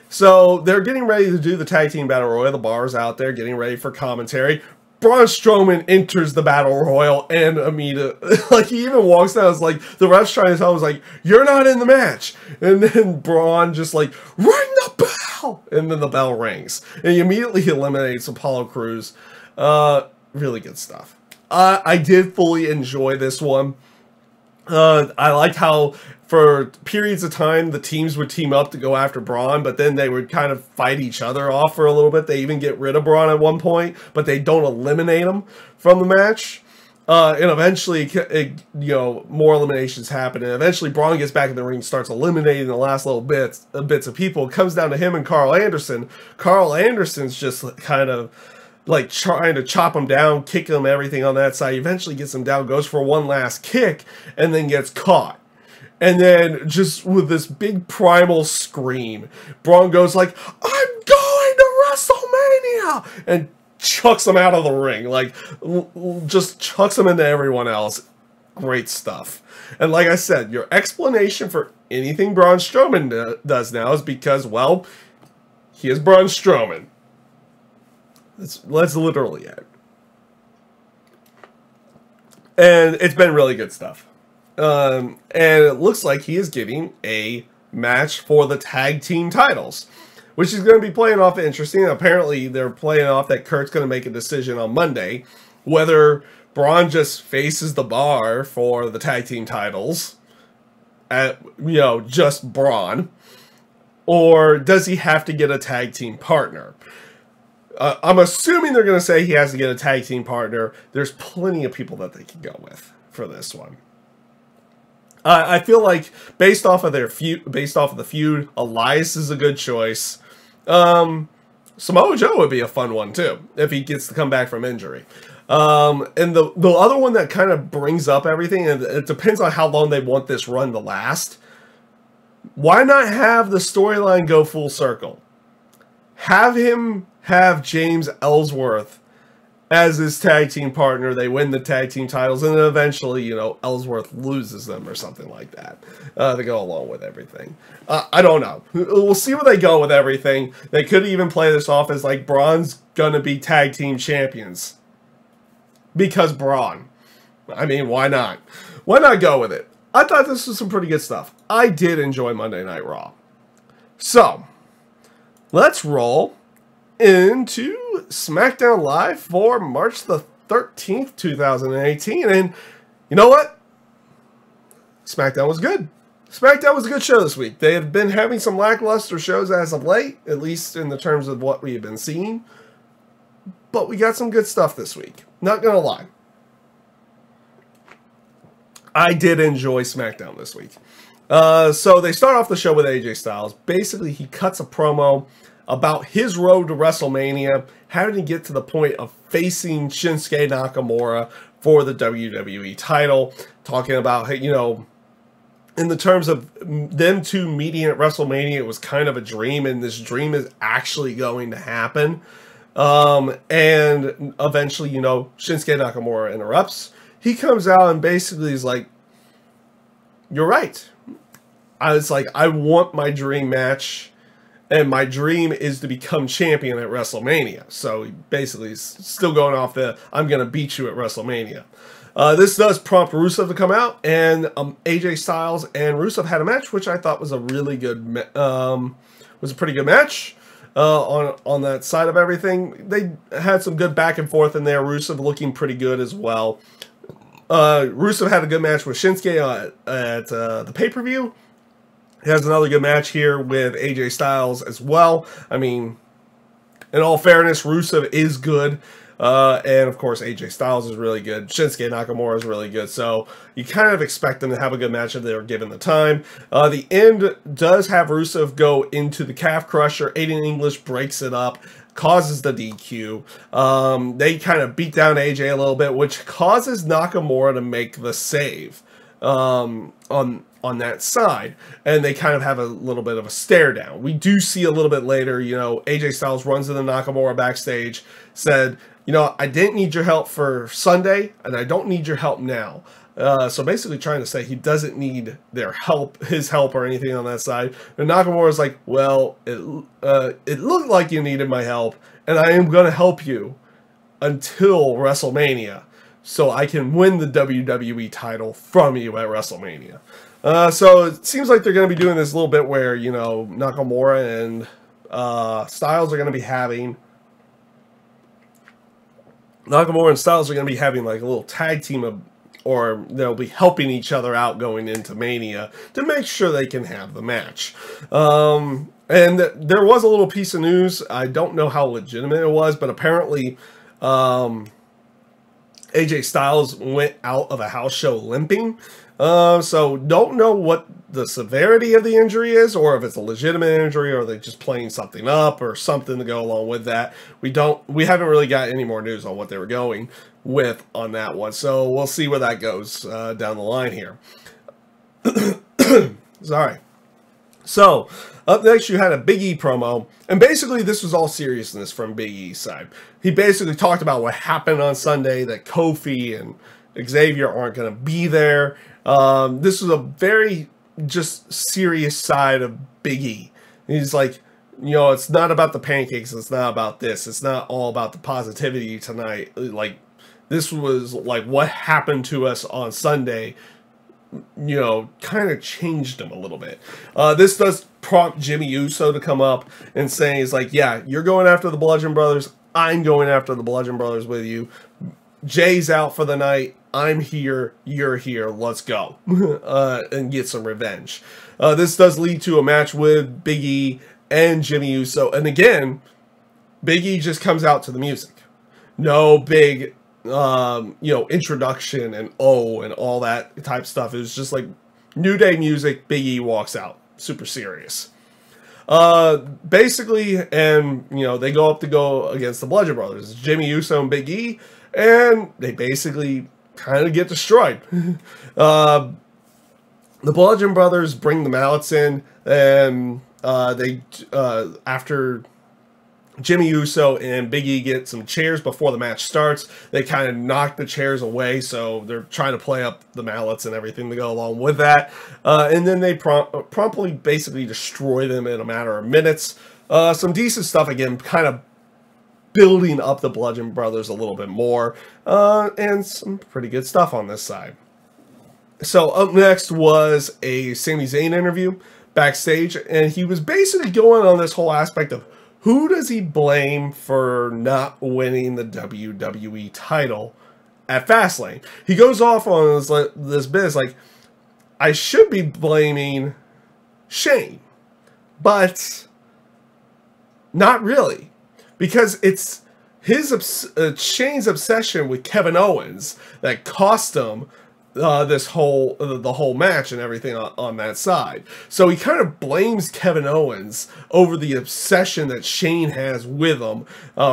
So, they're getting ready to do the Tag Team Battle Royal. The bar's out there getting ready for commentary. Braun Strowman enters the Battle Royal, and immediately, like, he even walks down, it's like, the ref's trying to tell him, was like, "You're not in the match." And then Braun just like, "Ring the bell!" And then the bell rings. And he immediately eliminates Apollo Crews. Really good stuff. I did fully enjoy this one. I like how for periods of time the teams would team up to go after Braun, but then they would kind of fight each other off for a little bit. They even get rid of Braun at one point, but they don't eliminate him from the match. And eventually, more eliminations happen, and eventually Braun gets back in the ring, starts eliminating the last little bits of people. It comes down to him and Carl Anderson. Carl Anderson's just kind of like trying to chop him down, kick him, everything on that side. He eventually gets him down, goes for one last kick, and then gets caught. And then, just with this big primal scream, Braun goes like, "I'm going to WrestleMania!" And chucks him out of the ring. Like, just chucks him into everyone else. Great stuff. And like I said, your explanation for anything Braun Strowman does now is because, well, he is Braun Strowman. That's literally it. And it's been really good stuff. And it looks like he is getting a match for the tag team titles, which is going to be playing off interesting. Apparently, they're playing off that Kurt's going to make a decision on Monday whether Braun just faces the bar for the tag team titles at, just Braun, or does he have to get a tag team partner? I'm assuming they're going to say he has to get a tag team partner. There's plenty of people that they can go with for this one. I feel like based off of the feud, Elias is a good choice. Samoa Joe would be a fun one too if he gets to come back from injury. And the other one that kind of brings up everything, and it depends on how long they want this run to last. Why not have the storyline go full circle? Have him have James Ellsworth as his tag team partner. They win the tag team titles, and then eventually, you know, Ellsworth loses them or something like that to go along with everything. I don't know. We'll see where they go with everything. They could even play this off as like Braun's gonna be tag team champions because Braun. I mean, why not? Why not go with it? I thought this was some pretty good stuff. I did enjoy Monday Night Raw. So, let's roll into SmackDown Live for March the 13th, 2018. And you know what? SmackDown was good. SmackDown was a good show this week. They had been having some lackluster shows as of late, at least in the terms of what we have been seeing. But we got some good stuff this week. Not gonna lie. I did enjoy SmackDown this week. So they start off the show with AJ Styles. Basically, he cuts a promo about his road to WrestleMania, having to get to the point of facing Shinsuke Nakamura for the WWE title, talking about, you know, in the terms of them two meeting at WrestleMania, it was kind of a dream, and this dream is actually going to happen. And eventually, you know, Shinsuke Nakamura interrupts. He comes out and basically is like, you're right. I was like, I want my dream match, and my dream is to become champion at WrestleMania. So he basically is still going off the, I'm going to beat you at WrestleMania. This does prompt Rusev to come out, and AJ Styles and Rusev had a match, which I thought was a really good, was a pretty good match. On that side of everything, they had some good back and forth in there. Rusev looking pretty good as well. Rusev had a good match with Shinsuke at the pay-per-view. He has another good match here with AJ Styles as well. I mean, in all fairness, Rusev is good. And of course, AJ Styles is really good. Shinsuke Nakamura is really good. So you kind of expect them to have a good match if they were given the time. The end does have Rusev go into the calf crusher. Aiden English breaks it up, causes the DQ. They kind of beat down AJ a little bit, which causes Nakamura to make the save on that side, and they kind of have a little bit of a stare down. We do see a little bit later, you know, AJ Styles runs into Nakamura backstage, said, you know, I didn't need your help for Sunday, and I don't need your help now. So basically trying to say he doesn't need their help, his help or anything on that side. And Nakamura's like, well, it looked like you needed my help, and I am going to help you until WrestleMania, so I can win the WWE title from you at WrestleMania. So it seems like they're going to be doing this a little bit where, you know, Nakamura and Styles are going to be having... Nakamura and Styles are going to be having like a little tag team or they'll be helping each other out going into Mania to make sure they can have the match. And there was a little piece of news. I don't know how legitimate it was, but apparently AJ Styles went out of a house show limping. So don't know what the severity of the injury is, or if it's a legitimate injury, or they're just playing something up or something to go along with that. We haven't really got any more news on what they were going with on that one. So we'll see where that goes down the line here. Sorry. So up next, you had a Big E promo, and basically this was all seriousness from Big E's side. He basically talked about what happened on Sunday, that Kofi and Xavier aren't going to be there. This was a very just serious side of Big E. He's like, you know, it's not about the pancakes. It's not about this. It's not all about the positivity tonight. Like, this was like what happened to us on Sunday, you know, kind of changed him a little bit. This does prompt Jimmy Uso to come up and say, he's like, yeah, you're going after the Bludgeon Brothers. I'm going after the Bludgeon Brothers with you. Jay's out for the night. I'm here. You're here. Let's go. And get some revenge. This does lead to a match with Big E and Jimmy Uso. And again, Big E just comes out to the music. No big, you know, introduction and and all that type stuff. It was just like New Day music. Big E walks out. Super serious. Basically, and, you know, they go up to go against the Bludgeon Brothers. Jimmy Uso and Big E. and they basically kind of get destroyed. The Bludgeon Brothers bring the mallets in, and after Jimmy Uso and Big E get some chairs before the match starts, they kind of knock the chairs away, so they're trying to play up the mallets and everything to go along with that. And then they promptly basically destroy them in a matter of minutes. Some decent stuff, again, kind of building up the Bludgeon Brothers a little bit more, and some pretty good stuff on this side. So up next was a Sami Zayn interview backstage, and he was basically going on this whole aspect of who does he blame for not winning the WWE title at Fastlane. He goes off on this biz like, I should be blaming Shane, but not really, because it's Shane's obsession with Kevin Owens that cost him the whole match and everything on that side. So he kind of blames Kevin Owens over the obsession that Shane has with him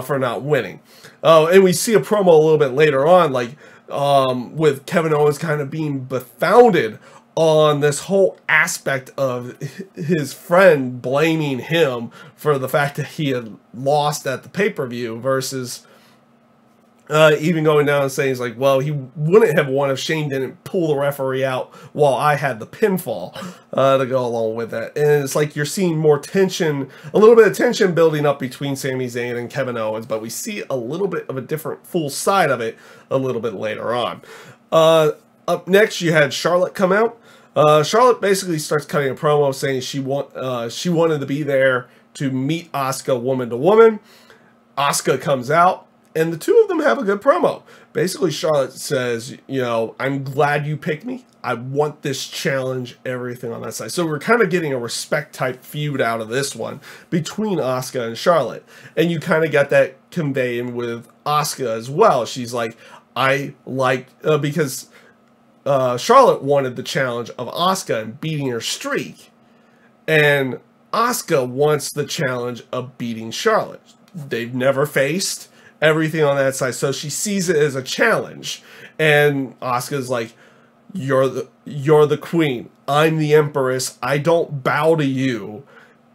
for not winning. And we see a promo a little bit later on, like with Kevin Owens kind of being befounded on this whole aspect of his friend blaming him for the fact that he had lost at the pay-per-view versus even going down and saying, he's like, well, he wouldn't have won if Shane didn't pull the referee out while I had the pinfall to go along with that. And it's like you're seeing more tension, a little bit of tension building up between Sami Zayn and Kevin Owens, but we see a little bit of a different full side of it a little bit later on. Up next, you had Charlotte come out. Charlotte basically starts cutting a promo saying she wanted to be there to meet Asuka woman to woman. Asuka comes out, and the two of them have a good promo. Basically, Charlotte says, you know, I'm glad you picked me. I want this challenge, everything on that side. So we're kind of getting a respect-type feud out of this one between Asuka and Charlotte. And you kind of get that conveying with Asuka as well. She's like, because Charlotte wanted the challenge of Asuka and beating her streak. And Asuka wants the challenge of beating Charlotte. They've never faced, everything on that side, so she sees it as a challenge, and Asuka's like, you're the queen, I'm the empress, I don't bow to you,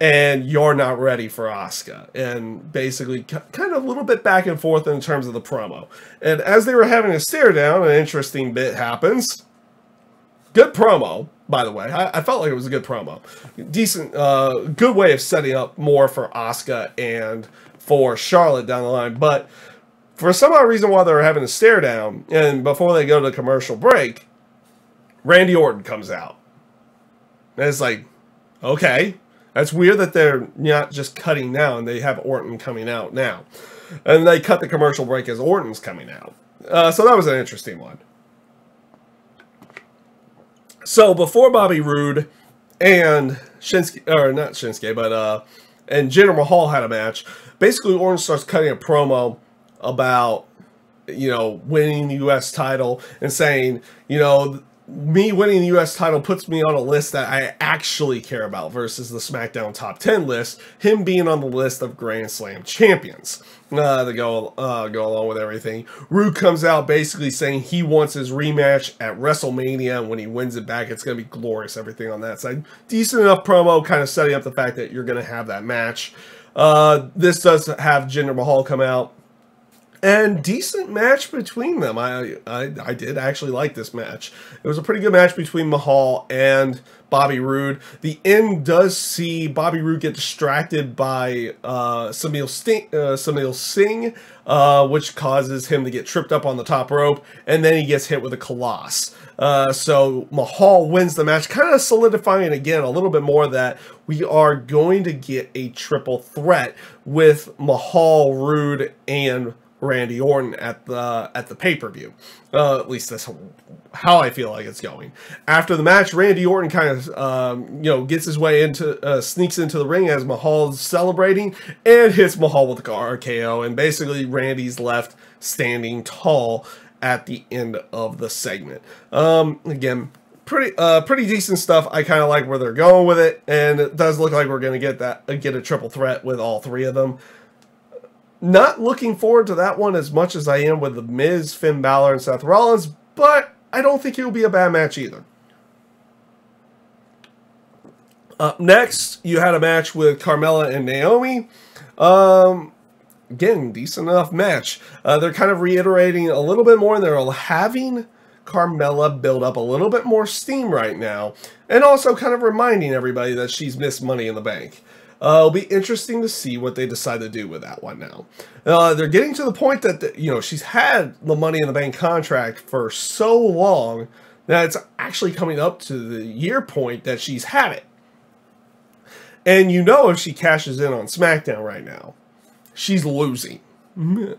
and you're not ready for Asuka. And basically kind of a little bit back and forth in terms of the promo. And as they were having a stare down, an interesting bit happens. Good promo, by the way. I felt like it was a good promo. Decent, good way of setting up more for Asuka and for Charlotte down the line. But for some odd reason, while they were having a stare down, and before they go to commercial break, Randy Orton comes out. And it's like, okay, that's weird that they're not just cutting now and they have Orton coming out now. And they cut the commercial break as Orton's coming out. So that was an interesting one. So before Bobby Roode and Shinsuke, or not Shinsuke, but and Jinder Mahal had a match, basically Orton starts cutting a promo about, you know, winning the U.S. title and saying, you know, me winning the U.S. title puts me on a list that I actually care about versus the SmackDown Top 10 list, him being on the list of Grand Slam champions to go along with everything. Roode comes out basically saying he wants his rematch at Wrestlemania, and when he wins it back, it's going to be glorious, everything on that side. Decent enough promo, kind of setting up the fact that you're going to have that match. This does have Jinder Mahal come out. And decent match between them. I did actually like this match. It was a pretty good match between Mahal and Bobby Roode. The end does see Bobby Roode get distracted by Samil Singh, which causes him to get tripped up on the top rope, and then he gets hit with a Colossus. So Mahal wins the match, kind of solidifying again a little bit more that we are going to get a triple threat with Mahal, Roode, and Randy Orton at the pay-per-view. At least that's how I feel like it's going. After the match, Randy Orton kind of you know, gets his way into sneaks into the ring as Mahal's celebrating and hits Mahal with the RKO, and basically Randy's left standing tall at the end of the segment. Again, pretty decent stuff. I kind of like where they're going with it, and it does look like we're going to get a triple threat with all three of them. Not looking forward to that one as much as I am with The Miz, Finn Balor, and Seth Rollins, but I don't think it will be a bad match either. Up next, you had a match with Carmella and Naomi. Again, decent enough match. They're kind of reiterating a little bit more, and they're having Carmella build up a little bit more steam right now, and also kind of reminding everybody that she's missed Money in the Bank. It'll be interesting to see what they decide to do with that one now. They're getting to the point that, she's had the Money in the Bank contract for so long that it's actually coming up to the year point that she's had it. And if she cashes in on SmackDown right now, she's losing. And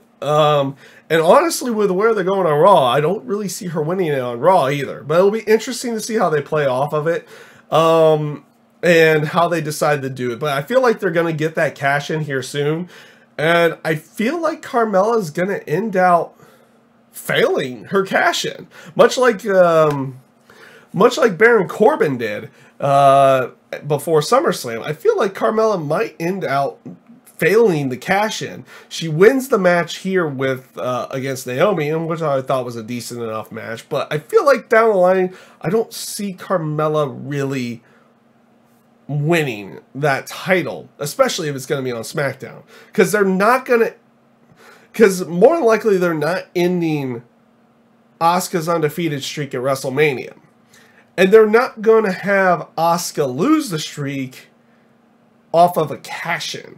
honestly, with where they're going on Raw, I don't really see her winning it on Raw either. But it'll be interesting to see how they play off of it. And how they decide to do it. But I feel like they're going to get that cash in here soon. And I feel like Carmella's going to end out failing her cash in. Much like Baron Corbin did before SummerSlam. I feel like Carmella might end out failing the cash in. She wins the match here with against Naomi, which I thought was a decent enough match. But I feel like down the line, I don't see Carmella really winning that title, especially if it's going to be on SmackDown, because they're not going to, because more than likely they're not ending Asuka's undefeated streak at WrestleMania, and they're not going to have Asuka lose the streak off of a cash-in.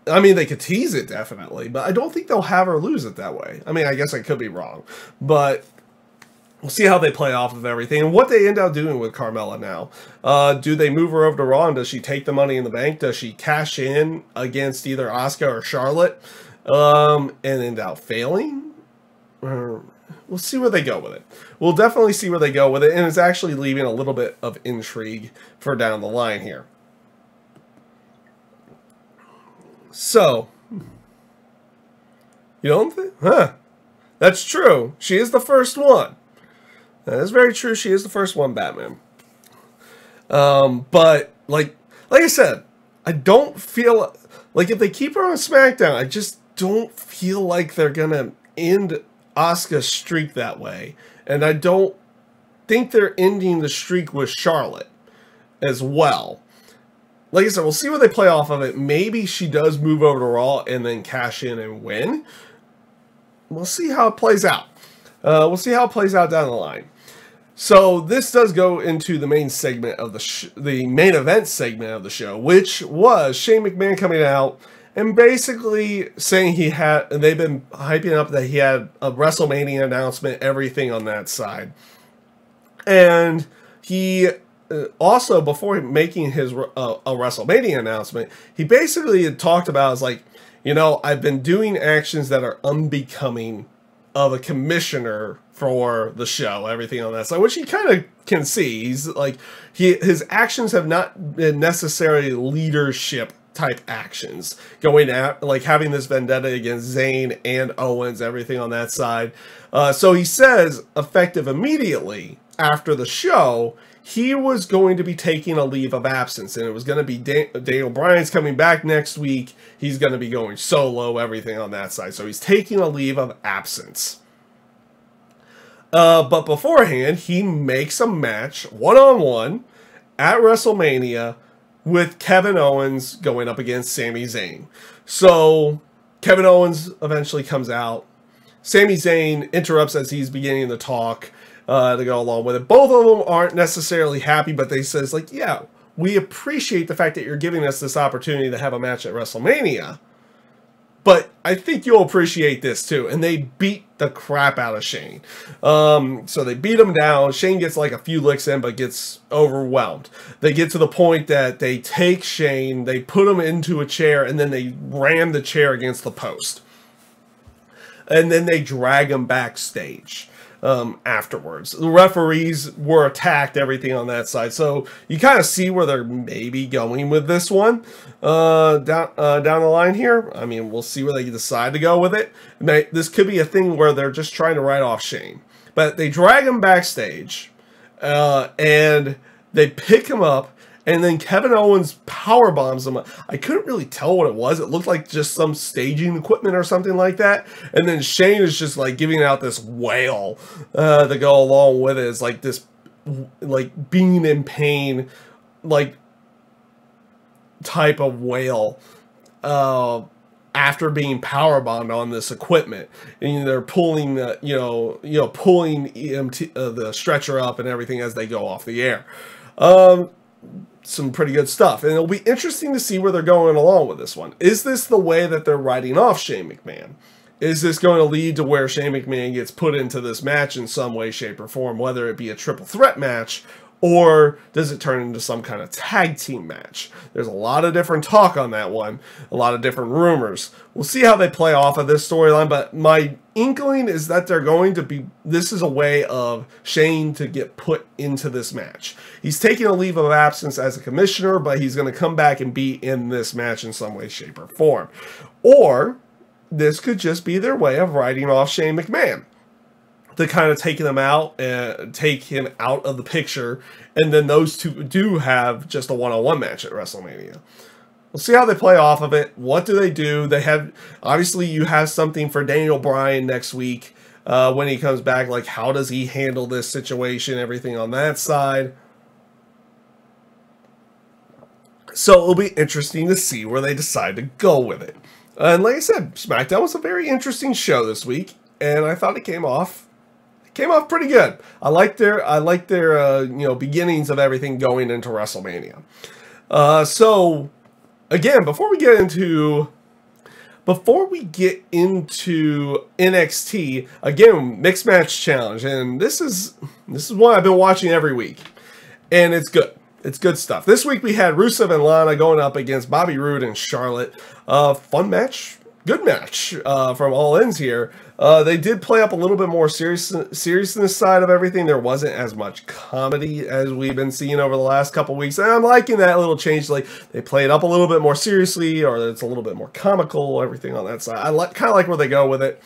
I mean, they could tease it definitely, but I don't think they'll have her lose it that way. I mean, I guess I could be wrong, but we'll see how they play off of everything and what they end up doing with Carmella now. Do they move her over to Raw, and does she take the Money in the Bank? Does she cash in against either Asuka or Charlotte and end up failing? We'll see where they go with it. We'll definitely see where they go with it, and it's actually leaving a little bit of intrigue for down the line here. So, you don't think? Huh. That's true. She is the first one. That is very true. She is the first one, Batman. But like I said, I don't feel like if they keep her on SmackDown, I just don't feel like they're gonna end Asuka's streak that way, and I don't think they're ending the streak with Charlotte as well. Like I said, we'll see where they play off of it. Maybe she does move over to Raw and then cash in and win. We'll see how it plays out. We'll see how it plays out down the line. So this does go into the main segment of the main event segment of the show, which was Shane McMahon coming out and basically saying they've been hyping up that he had a WrestleMania announcement, everything on that side. And he also, before making his a WrestleMania announcement, he basically had talked about, I've been doing actions that are unbecoming of a commissioner for the show, everything on that side, which he kind of can see. He's like, his actions have not been necessarily leadership type actions, going at having this vendetta against Zayn and Owens, everything on that side. So he says, effective immediately after the show, he was going to be taking a leave of absence, and it was going to be Daniel Bryan's coming back next week. He's going to be going solo, everything on that side. So he's taking a leave of absence. But beforehand, he makes a match one-on-one at WrestleMania with Kevin Owens going up against Sami Zayn. So Kevin Owens eventually comes out. Sami Zayn interrupts as he's beginning to talk to go along with it. Both of them aren't necessarily happy, but they says, yeah, we appreciate the fact that you're giving us this opportunity to have a match at WrestleMania, but I think you'll appreciate this too. And they beat the crap out of Shane. So they beat him down. Shane gets a few licks in, but gets overwhelmed. They get to the point that they take Shane, they put him into a chair, and then they ram the chair against the post. And then they drag him backstage afterwards. The referees were attacked, everything on that side. So you kind of see where they're maybe going with this one down the line here. I mean, we'll see where they decide to go with it. This could be a thing where they're just trying to write off Shane. But they drag him backstage and they pick him up and then Kevin Owens power bombs him. I couldn't really tell what it was. It looked like just some staging equipment or something like that. And then Shane is just like giving out this wail to go along with it. It's like this, like being in pain, like type of wail after being powerbombed on this equipment, and they're pulling the pulling EMT the stretcher up and everything as they go off the air. Some pretty good stuff, and it'll be interesting to see where they're going along with this one. Is this the way that they're writing off Shane McMahon? Is this going to lead to where Shane McMahon gets put into this match in some way, shape, or form, whether it be a triple threat match, or does it turn into some kind of tag team match? There's a lot of different talk on that one, a lot of different rumors. We'll see how they play off of this storyline, but my inkling is that they're going to be, this is a way of Shane to get put into this match. He's taking a leave of absence as a commissioner, but he's going to come back and be in this match in some way, shape, or form. Or this could just be their way of writing off Shane McMahon, to kind of take him out and take him out of the picture, and then those two do have just a one-on-one match at WrestleMania. We'll see how they play off of it. What do they do? They have, obviously you have something for Daniel Bryan next week when he comes back. Like, how does he handle this situation? Everything on that side. So it'll be interesting to see where they decide to go with it. And like I said, SmackDown was a very interesting show this week, and I thought it came off pretty good. I like their beginnings of everything going into WrestleMania. So again, before we get into NXT, again, Mixed Match Challenge, and this is one I've been watching every week, and it's good. It's good stuff. This week we had Rusev and Lana going up against Bobby Roode and Charlotte. Fun match. Good match from all ends here. They did play up a little bit more seriousness side of everything. There wasn't as much comedy as we've been seeing over the last couple weeks. And I'm liking that little change. Like, they play it up a little bit more seriously, or it's a little bit more comical, everything on that side. I kind of like where they go with it.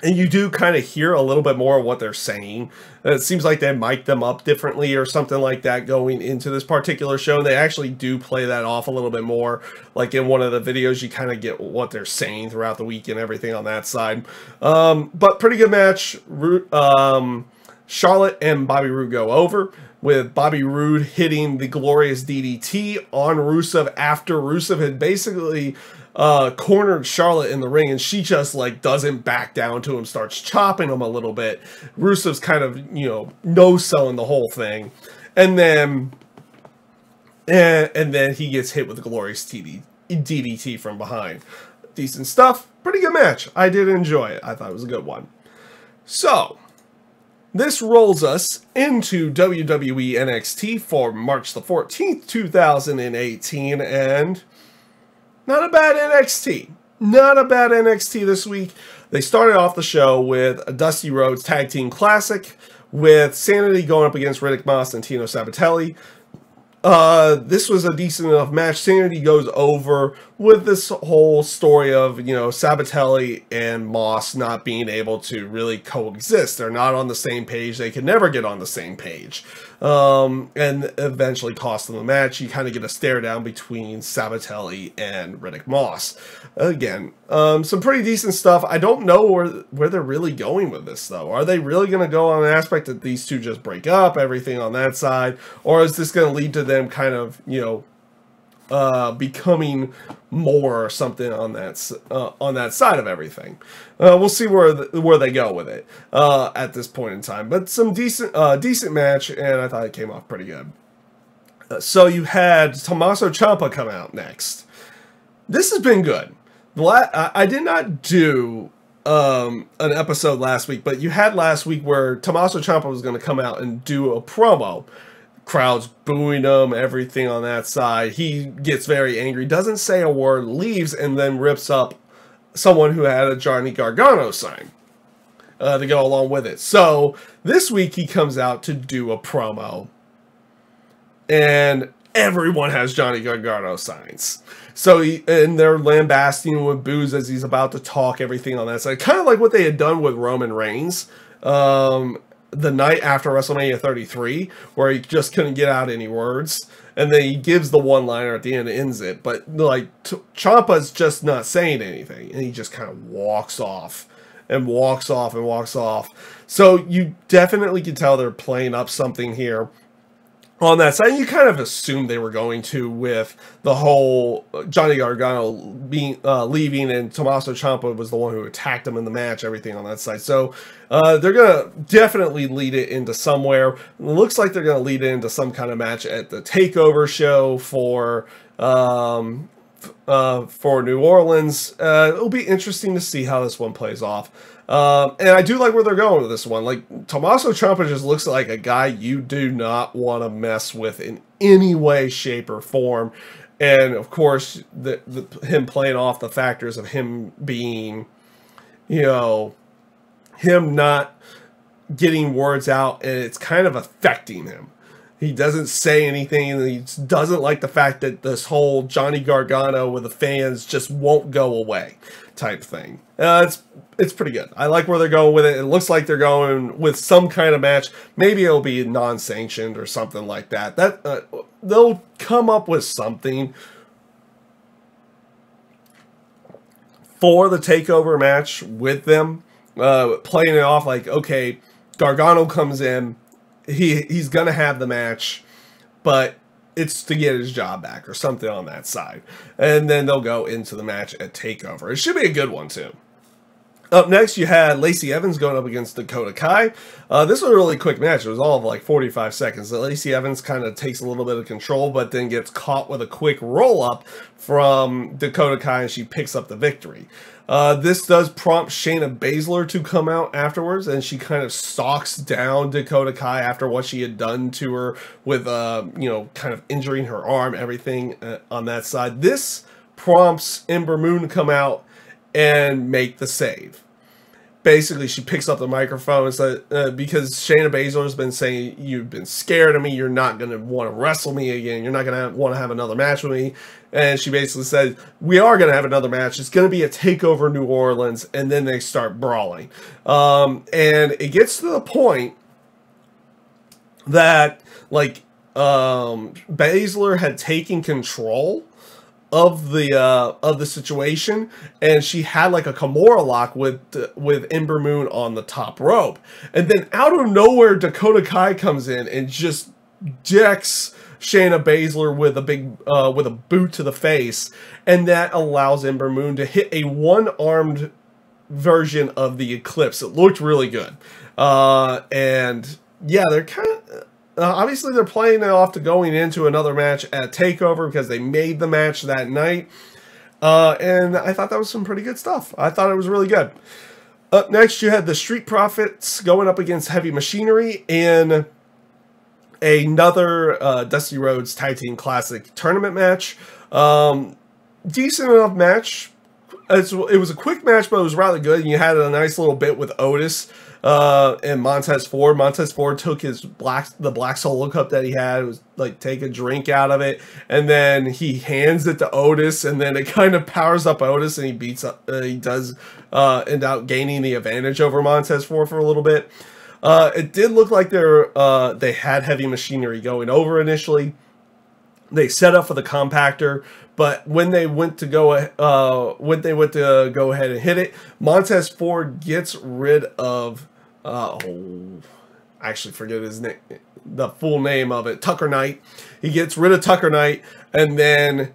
And you do kind of hear a little bit more of what they're saying. It seems like they mic them up differently or something like that going into this particular show. And they actually do play that off a little bit more. Like in one of the videos, you kind of get what they're saying throughout the week and everything on that side. But pretty good match. Charlotte and Bobby Roode go over, with Bobby Roode hitting the glorious DDT on Rusev after Rusev had basically cornered Charlotte in the ring, and she just like doesn't back down to him, starts chopping him a little bit. Rusev's kind of, no-selling the whole thing, and then he gets hit with the glorious DDT from behind. Decent stuff. Pretty good match. I did enjoy it. I thought it was a good one. So this rolls us into WWE NXT for March the 14th, 2018, and not a bad NXT. Not a bad NXT this week. They started off the show with a Dusty Rhodes Tag Team Classic, with Sanity going up against Riddick Moss and Tino Sabbatelli. This was a decent enough match. Sanity goes over with this whole story of, Sabbatelli and Moss not being able to really coexist. They're not on the same page. They can never get on the same page. And eventually cost them the match. You kind of get a stare down between Sabbatelli and Riddick Moss. Again, some pretty decent stuff. I don't know where they're really going with this, though. Are they really going to go on an aspect that these two just break up, everything on that side? Or is this going to lead to them kind of, becoming more or something on that side of everything? We'll see where they go with it at this point in time. But some decent match, and I thought it came off pretty good. So you had Tommaso Ciampa come out next. This has been good. I did not do an episode last week, but you had last week where Tommaso Ciampa was going to come out and do a promo. Crowds booing him, everything on that side. He gets very angry, doesn't say a word, leaves, and then rips up someone who had a Johnny Gargano sign to go along with it. So this week he comes out to do a promo, and everyone has Johnny Gargano signs. So and they're lambasting him with boos as he's about to talk, everything on that side. Kind of like what they had done with Roman Reigns. the night after WrestleMania 33, where he just couldn't get out any words, and then he gives the one-liner at the end and ends it. But like Ciampa's just not saying anything, and he just kind of walks off and walks off and walks off. So you definitely can tell they're playing up something here on that side. You kind of assumed they were going to, with the whole Johnny Gargano being leaving, and Tommaso Ciampa was the one who attacked him in the match, everything on that side. So they're going to definitely lead it into somewhere. It looks like they're going to lead it into some kind of match at the TakeOver show for New Orleans. It'll be interesting to see how this one plays off. And I do like where they're going with this one. Like, Tommaso Ciampa just looks like a guy you do not want to mess with in any way, shape, or form. And, of course, him playing off the factors of him being, you know, him not getting words out, and it's kind of affecting him. He doesn't say anything, and he doesn't like the fact that this whole Johnny Gargano with the fans just won't go away type thing. It's pretty good. I like where they're going with it. It looks like they're going with some kind of match. Maybe it'll be non-sanctioned or something like that. They'll come up with something for the TakeOver match with them, playing it off like, okay, Gargano comes in, he's gonna have the match, but it's to get his job back or something on that side. And then they'll go into the match at TakeOver. It should be a good one too. Up next, you had Lacey Evans going up against Dakota Kai. This was a really quick match. It was all of like 45 seconds. Lacey Evans kind of takes a little bit of control, but then gets caught with a quick roll-up from Dakota Kai, and she picks up the victory. This does prompt Shayna Baszler to come out afterwards, and she kind of stalks down Dakota Kai after what she had done to her with, you know, kind of injuring her arm, everything on that side. This prompts Ember Moon to come out and make the save. Basically, she picks up the microphone and says, because Shayna Baszler has been saying, you've been scared of me, you're not going to want to wrestle me again, you're not going to want to have another match with me. And she basically said, we are going to have another match, it's going to be a TakeOver New Orleans, and then they start brawling. And it gets to the point that, like, Baszler had taken control of the situation, and she had like a Kimura lock with Ember Moon on the top rope, and then out of nowhere Dakota Kai comes in and just decks Shayna Baszler with a boot to the face, and that allows Ember Moon to hit a one-armed version of the Eclipse. It looked really good, and yeah, they're kind of obviously, they're playing it off to going into another match at TakeOver because they made the match that night. And I thought that was some pretty good stuff. I thought it was really good. Up next, you had the Street Profits going up against Heavy Machinery in another Dusty Rhodes Tag Team Classic tournament match. Decent enough match. It was a quick match, but it was rather good. And you had a nice little bit with Otis and Montez Ford. Montez Ford took the black Solo Cup that he had. It was like, take a drink out of it, and then he hands it to Otis, and then it kind of powers up Otis, and he beats up. He does end up gaining the advantage over Montez Ford for a little bit. It did look like they had Heavy Machinery going over initially. They set up for the compactor, but when they went to go ahead and hit it, Montez Ford gets rid of I actually forget his name, the full name of it, Tucker Knight. He gets rid of Tucker Knight, and then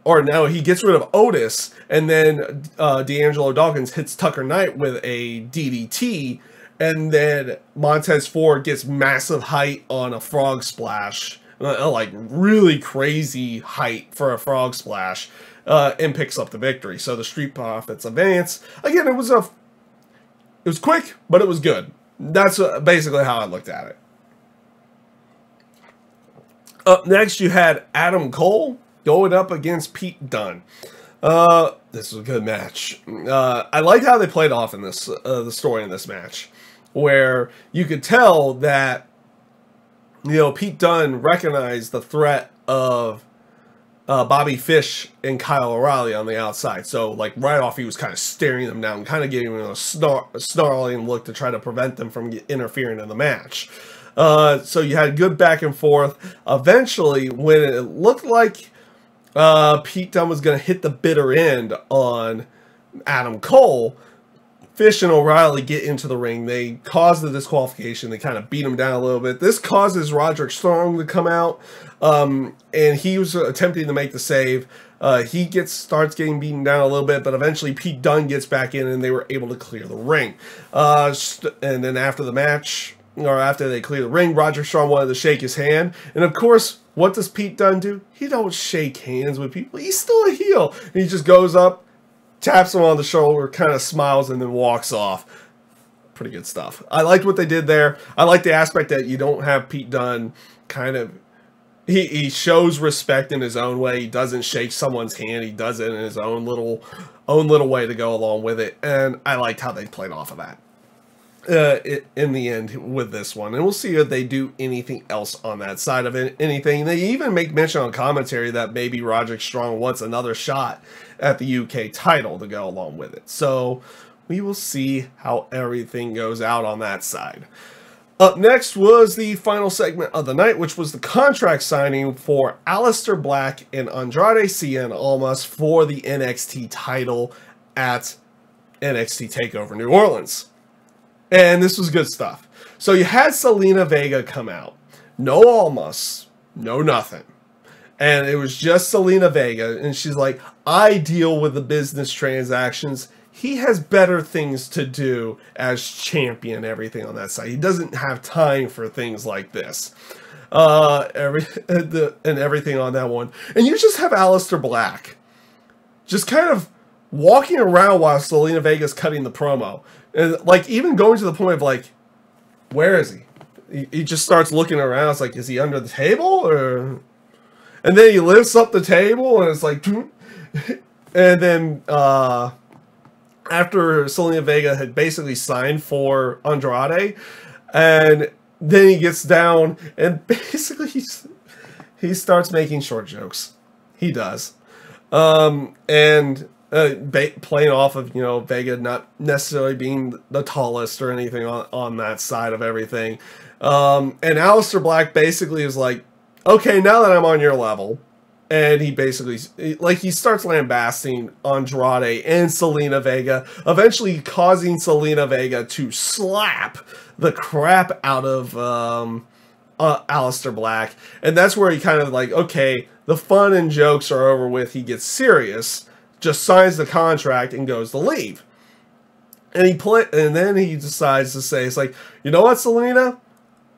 he gets rid of Otis, and then D'Angelo Dawkins hits Tucker Knight with a DDT, and then Montez Ford gets massive height on a frog splash. Like really crazy height for a frog splash, and picks up the victory. So the Street Profits advance. Again, it was quick, but it was good. That's basically how I looked at it. Up next, you had Adam Cole going up against Pete Dunne. This was a good match. I liked how they played off in this the story in this match, where you could tell that, you know, Pete Dunne recognized the threat of Bobby Fish and Kyle O'Reilly on the outside. So, like, right off, he was kind of staring them down, kind of giving them a snarling look to try to prevent them from interfering in the match. So you had good back and forth. Eventually, when it looked like Pete Dunne was going to hit the bitter end on Adam Cole, Fish and O'Reilly get into the ring. They cause the disqualification. They kind of beat him down a little bit. This causes Roderick Strong to come out, and he was attempting to make the save. He starts getting beaten down a little bit, but eventually Pete Dunne gets back in, and they were able to clear the ring. And then after the match, or after they clear the ring, Roderick Strong wanted to shake his hand, and of course, what does Pete Dunne do? He don't shake hands with people. He's still a heel. And he just goes up, taps him on the shoulder, kind of smiles, and then walks off. Pretty good stuff. I liked what they did there. I like the aspect that you don't have Pete Dunne kind of... He shows respect in his own way. He doesn't shake someone's hand. He does it in his own little way to go along with it. And I liked how they played off of that. In the end with this one, and we'll see if they do anything else on that side of it. Anything. They even make mention on commentary that maybe Roderick Strong wants another shot at the UK title to go along with it. So we will see how everything goes out on that side. Up next was the final segment of the night, which was the contract signing for Aleister Black and Andrade Cien Almas for the NXT title at NXT TakeOver New Orleans. And this was good stuff. So you had Zelina Vega come out. No Almas. No nothing. And it was just Zelina Vega. And she's like, I deal with the business transactions. He has better things to do as champion, everything on that side. He doesn't have time for things like this. And everything on that one. And you just have Aleister Black just kind of walking around while Zelina Vega's cutting the promo. And, like, even going to the point of, like, where is he? He just starts looking around. It's like, is he under the table? Or... And then he lifts up the table, and it's like... And then, after Zelina Vega had basically signed for Andrade, and then he gets down, and basically he starts making short jokes. He does. Playing off of, you know, Vega not necessarily being the tallest or anything on that side of everything. And Aleister Black basically is like, okay, now that I'm on your level, and he basically, like, he starts lambasting Andrade and Zelina Vega, eventually causing Zelina Vega to slap the crap out of Aleister Black. And that's where he kind of like, okay, the fun and jokes are over with. He gets serious, just signs the contract and goes to leave. And then he decides to say, it's like, you know what, Zelina?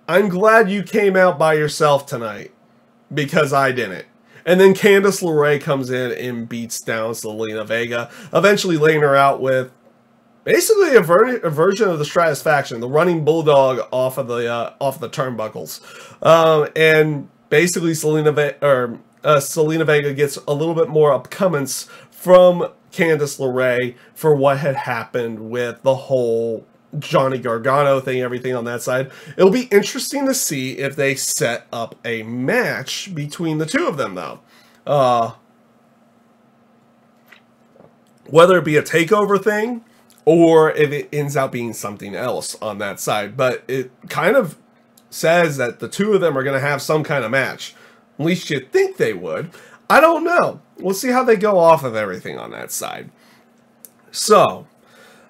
I'm glad you came out by yourself tonight, because I didn't. And then Candice LeRae comes in and beats down Zelina Vega, eventually laying her out with basically a version of the Stratusfaction, the running bulldog off of the turnbuckles. And basically Zelina Vega gets a little bit more upcomings from Candice LeRae for what had happened with the whole Johnny Gargano thing, everything on that side. It'll be interesting to see if they set up a match between the two of them, though. Whether it be a takeover thing, or if it ends up being something else on that side. But it kind of says that the two of them are going to have some kind of match. At least you think they would. I don't know. We'll see how they go off of everything on that side. So,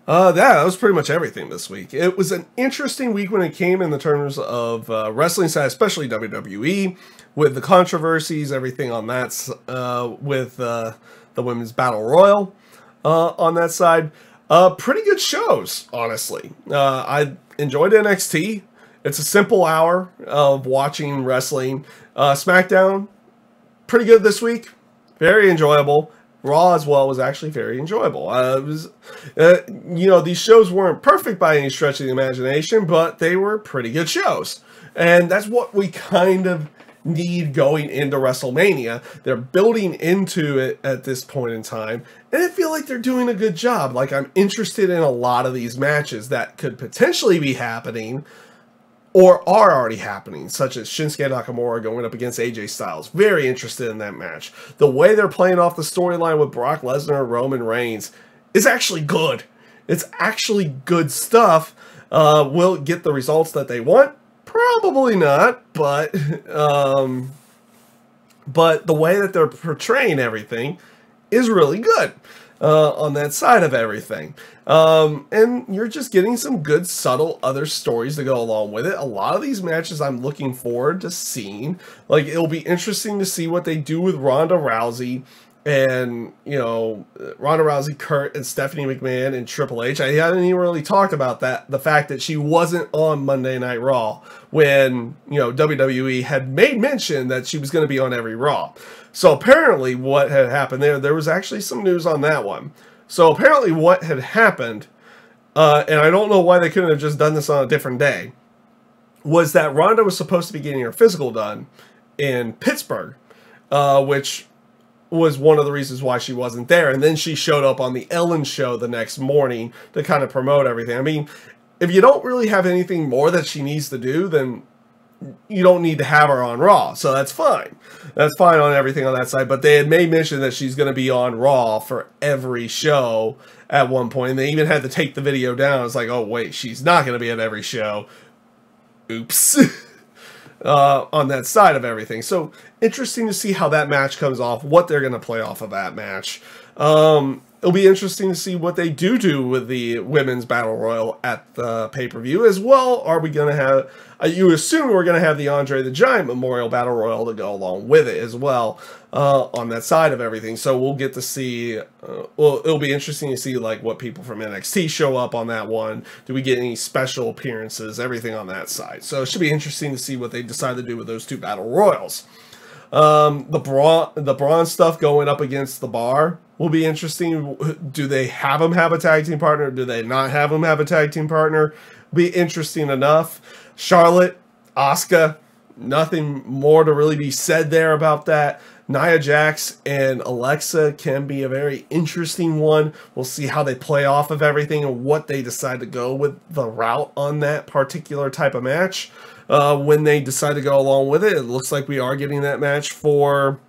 that was pretty much everything this week. It was an interesting week when it came in the terms of wrestling side, especially WWE, with the controversies, everything on that, with the Women's Battle Royal on that side. Pretty good shows, honestly. I enjoyed NXT. It's a simple hour of watching wrestling. SmackDown, pretty good this week. Very enjoyable. Raw as well was actually very enjoyable. You know, these shows weren't perfect by any stretch of the imagination, but they were pretty good shows. And that's what we kind of need going into WrestleMania. They're building into it at this point in time, and I feel like they're doing a good job. Like, I'm interested in a lot of these matches that could potentially be happening or are already happening, such as Shinsuke Nakamura going up against AJ Styles. Very interested in that match. The way they're playing off the storyline with Brock Lesnar and Roman Reigns is actually good. It's actually good stuff. Will it get the results that they want? Probably not, but the way that they're portraying everything is really good on that side of everything. And you're just getting some good, subtle other stories to go along with it. A lot of these matches I'm looking forward to seeing. Like, it'll be interesting to see what they do with Ronda Rousey and, you know, Ronda Rousey, Kurt, and Stephanie McMahon and Triple H. I haven't even really talked about that. The fact that she wasn't on Monday Night Raw when, you know, WWE had made mention that she was going to be on every Raw. So apparently what had happened there was actually some news on that one. So apparently what had happened, and I don't know why they couldn't have just done this on a different day, was that Ronda was supposed to be getting her physical done in Pittsburgh, which was one of the reasons why she wasn't there. And then she showed up on the Ellen show the next morning to kind of promote everything. I mean, if you don't really have anything more that she needs to do, then you don't need to have her on Raw. So that's fine. That's fine on everything on that side. But they had made mention that she's going to be on Raw for every show at one point. And they even had to take the video down. It's like, oh, wait, she's not going to be at every show. Oops. On that side of everything. So interesting to see how that match comes off, what they're going to play off of that match. It'll be interesting to see what they do with the Women's Battle Royal at the pay-per-view as well. Are we going to have, you assume we're going to have the Andre the Giant Memorial Battle Royal to go along with it as well on that side of everything. So we'll get to see, well, it'll be interesting to see like what people from NXT show up on that one. Do we get any special appearances, everything on that side. So it should be interesting to see what they decide to do with those two Battle Royals. The Braun stuff going up against the Bar will be interesting. Do they have him have a tag team partner? Do they not have him have a tag team partner? Be interesting enough. Charlotte, Asuka, nothing more to really be said there about that. Nia Jax and Alexa can be a very interesting one. We'll see how they play off of everything and what they decide to go with the route on that particular type of match. When they decide to go along with it, it looks like we are getting that match for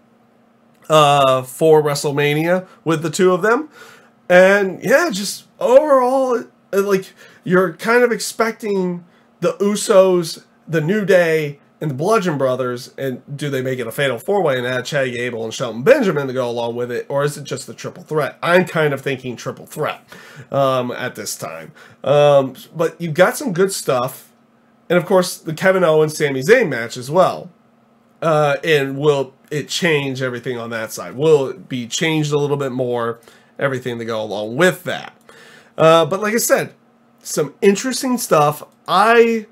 WrestleMania with the two of them. And yeah, just overall, like, you're kind of expecting the Usos, the New Day, and the Bludgeon Brothers, and do they make it a fatal four-way and add Chad Gable and Shelton Benjamin to go along with it, or is it just the triple threat? I'm kind of thinking triple threat at this time. But you've got some good stuff. And of course, the Kevin Owens Sami Zayn match as well. And will it change everything on that side? Will it be changed a little bit more? Everything to go along with that. But like I said, some interesting stuff. I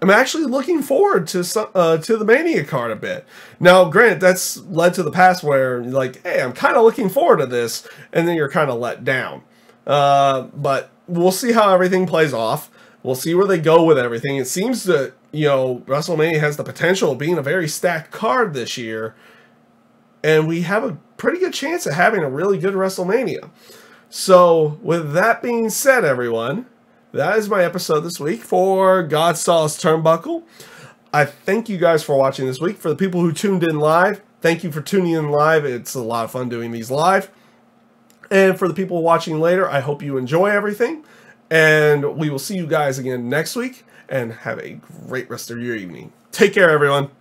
am actually looking forward to the Mania card a bit. Now, granted, that's led to the past where you're like, hey, I'm kind of looking forward to this, and then you're kind of let down. But we'll see how everything plays off. We'll see where they go with everything. It seems that, you know, WrestleMania has the potential of being a very stacked card this year. And we have a pretty good chance of having a really good WrestleMania. So, with that being said, everyone, that is my episode this week for GodSaw's Turnbuckle. I thank you guys for watching this week. For the people who tuned in live, thank you for tuning in live. It's a lot of fun doing these live. And for the people watching later, I hope you enjoy everything. And we will see you guys again next week. And have a great rest of your evening. Take care, everyone.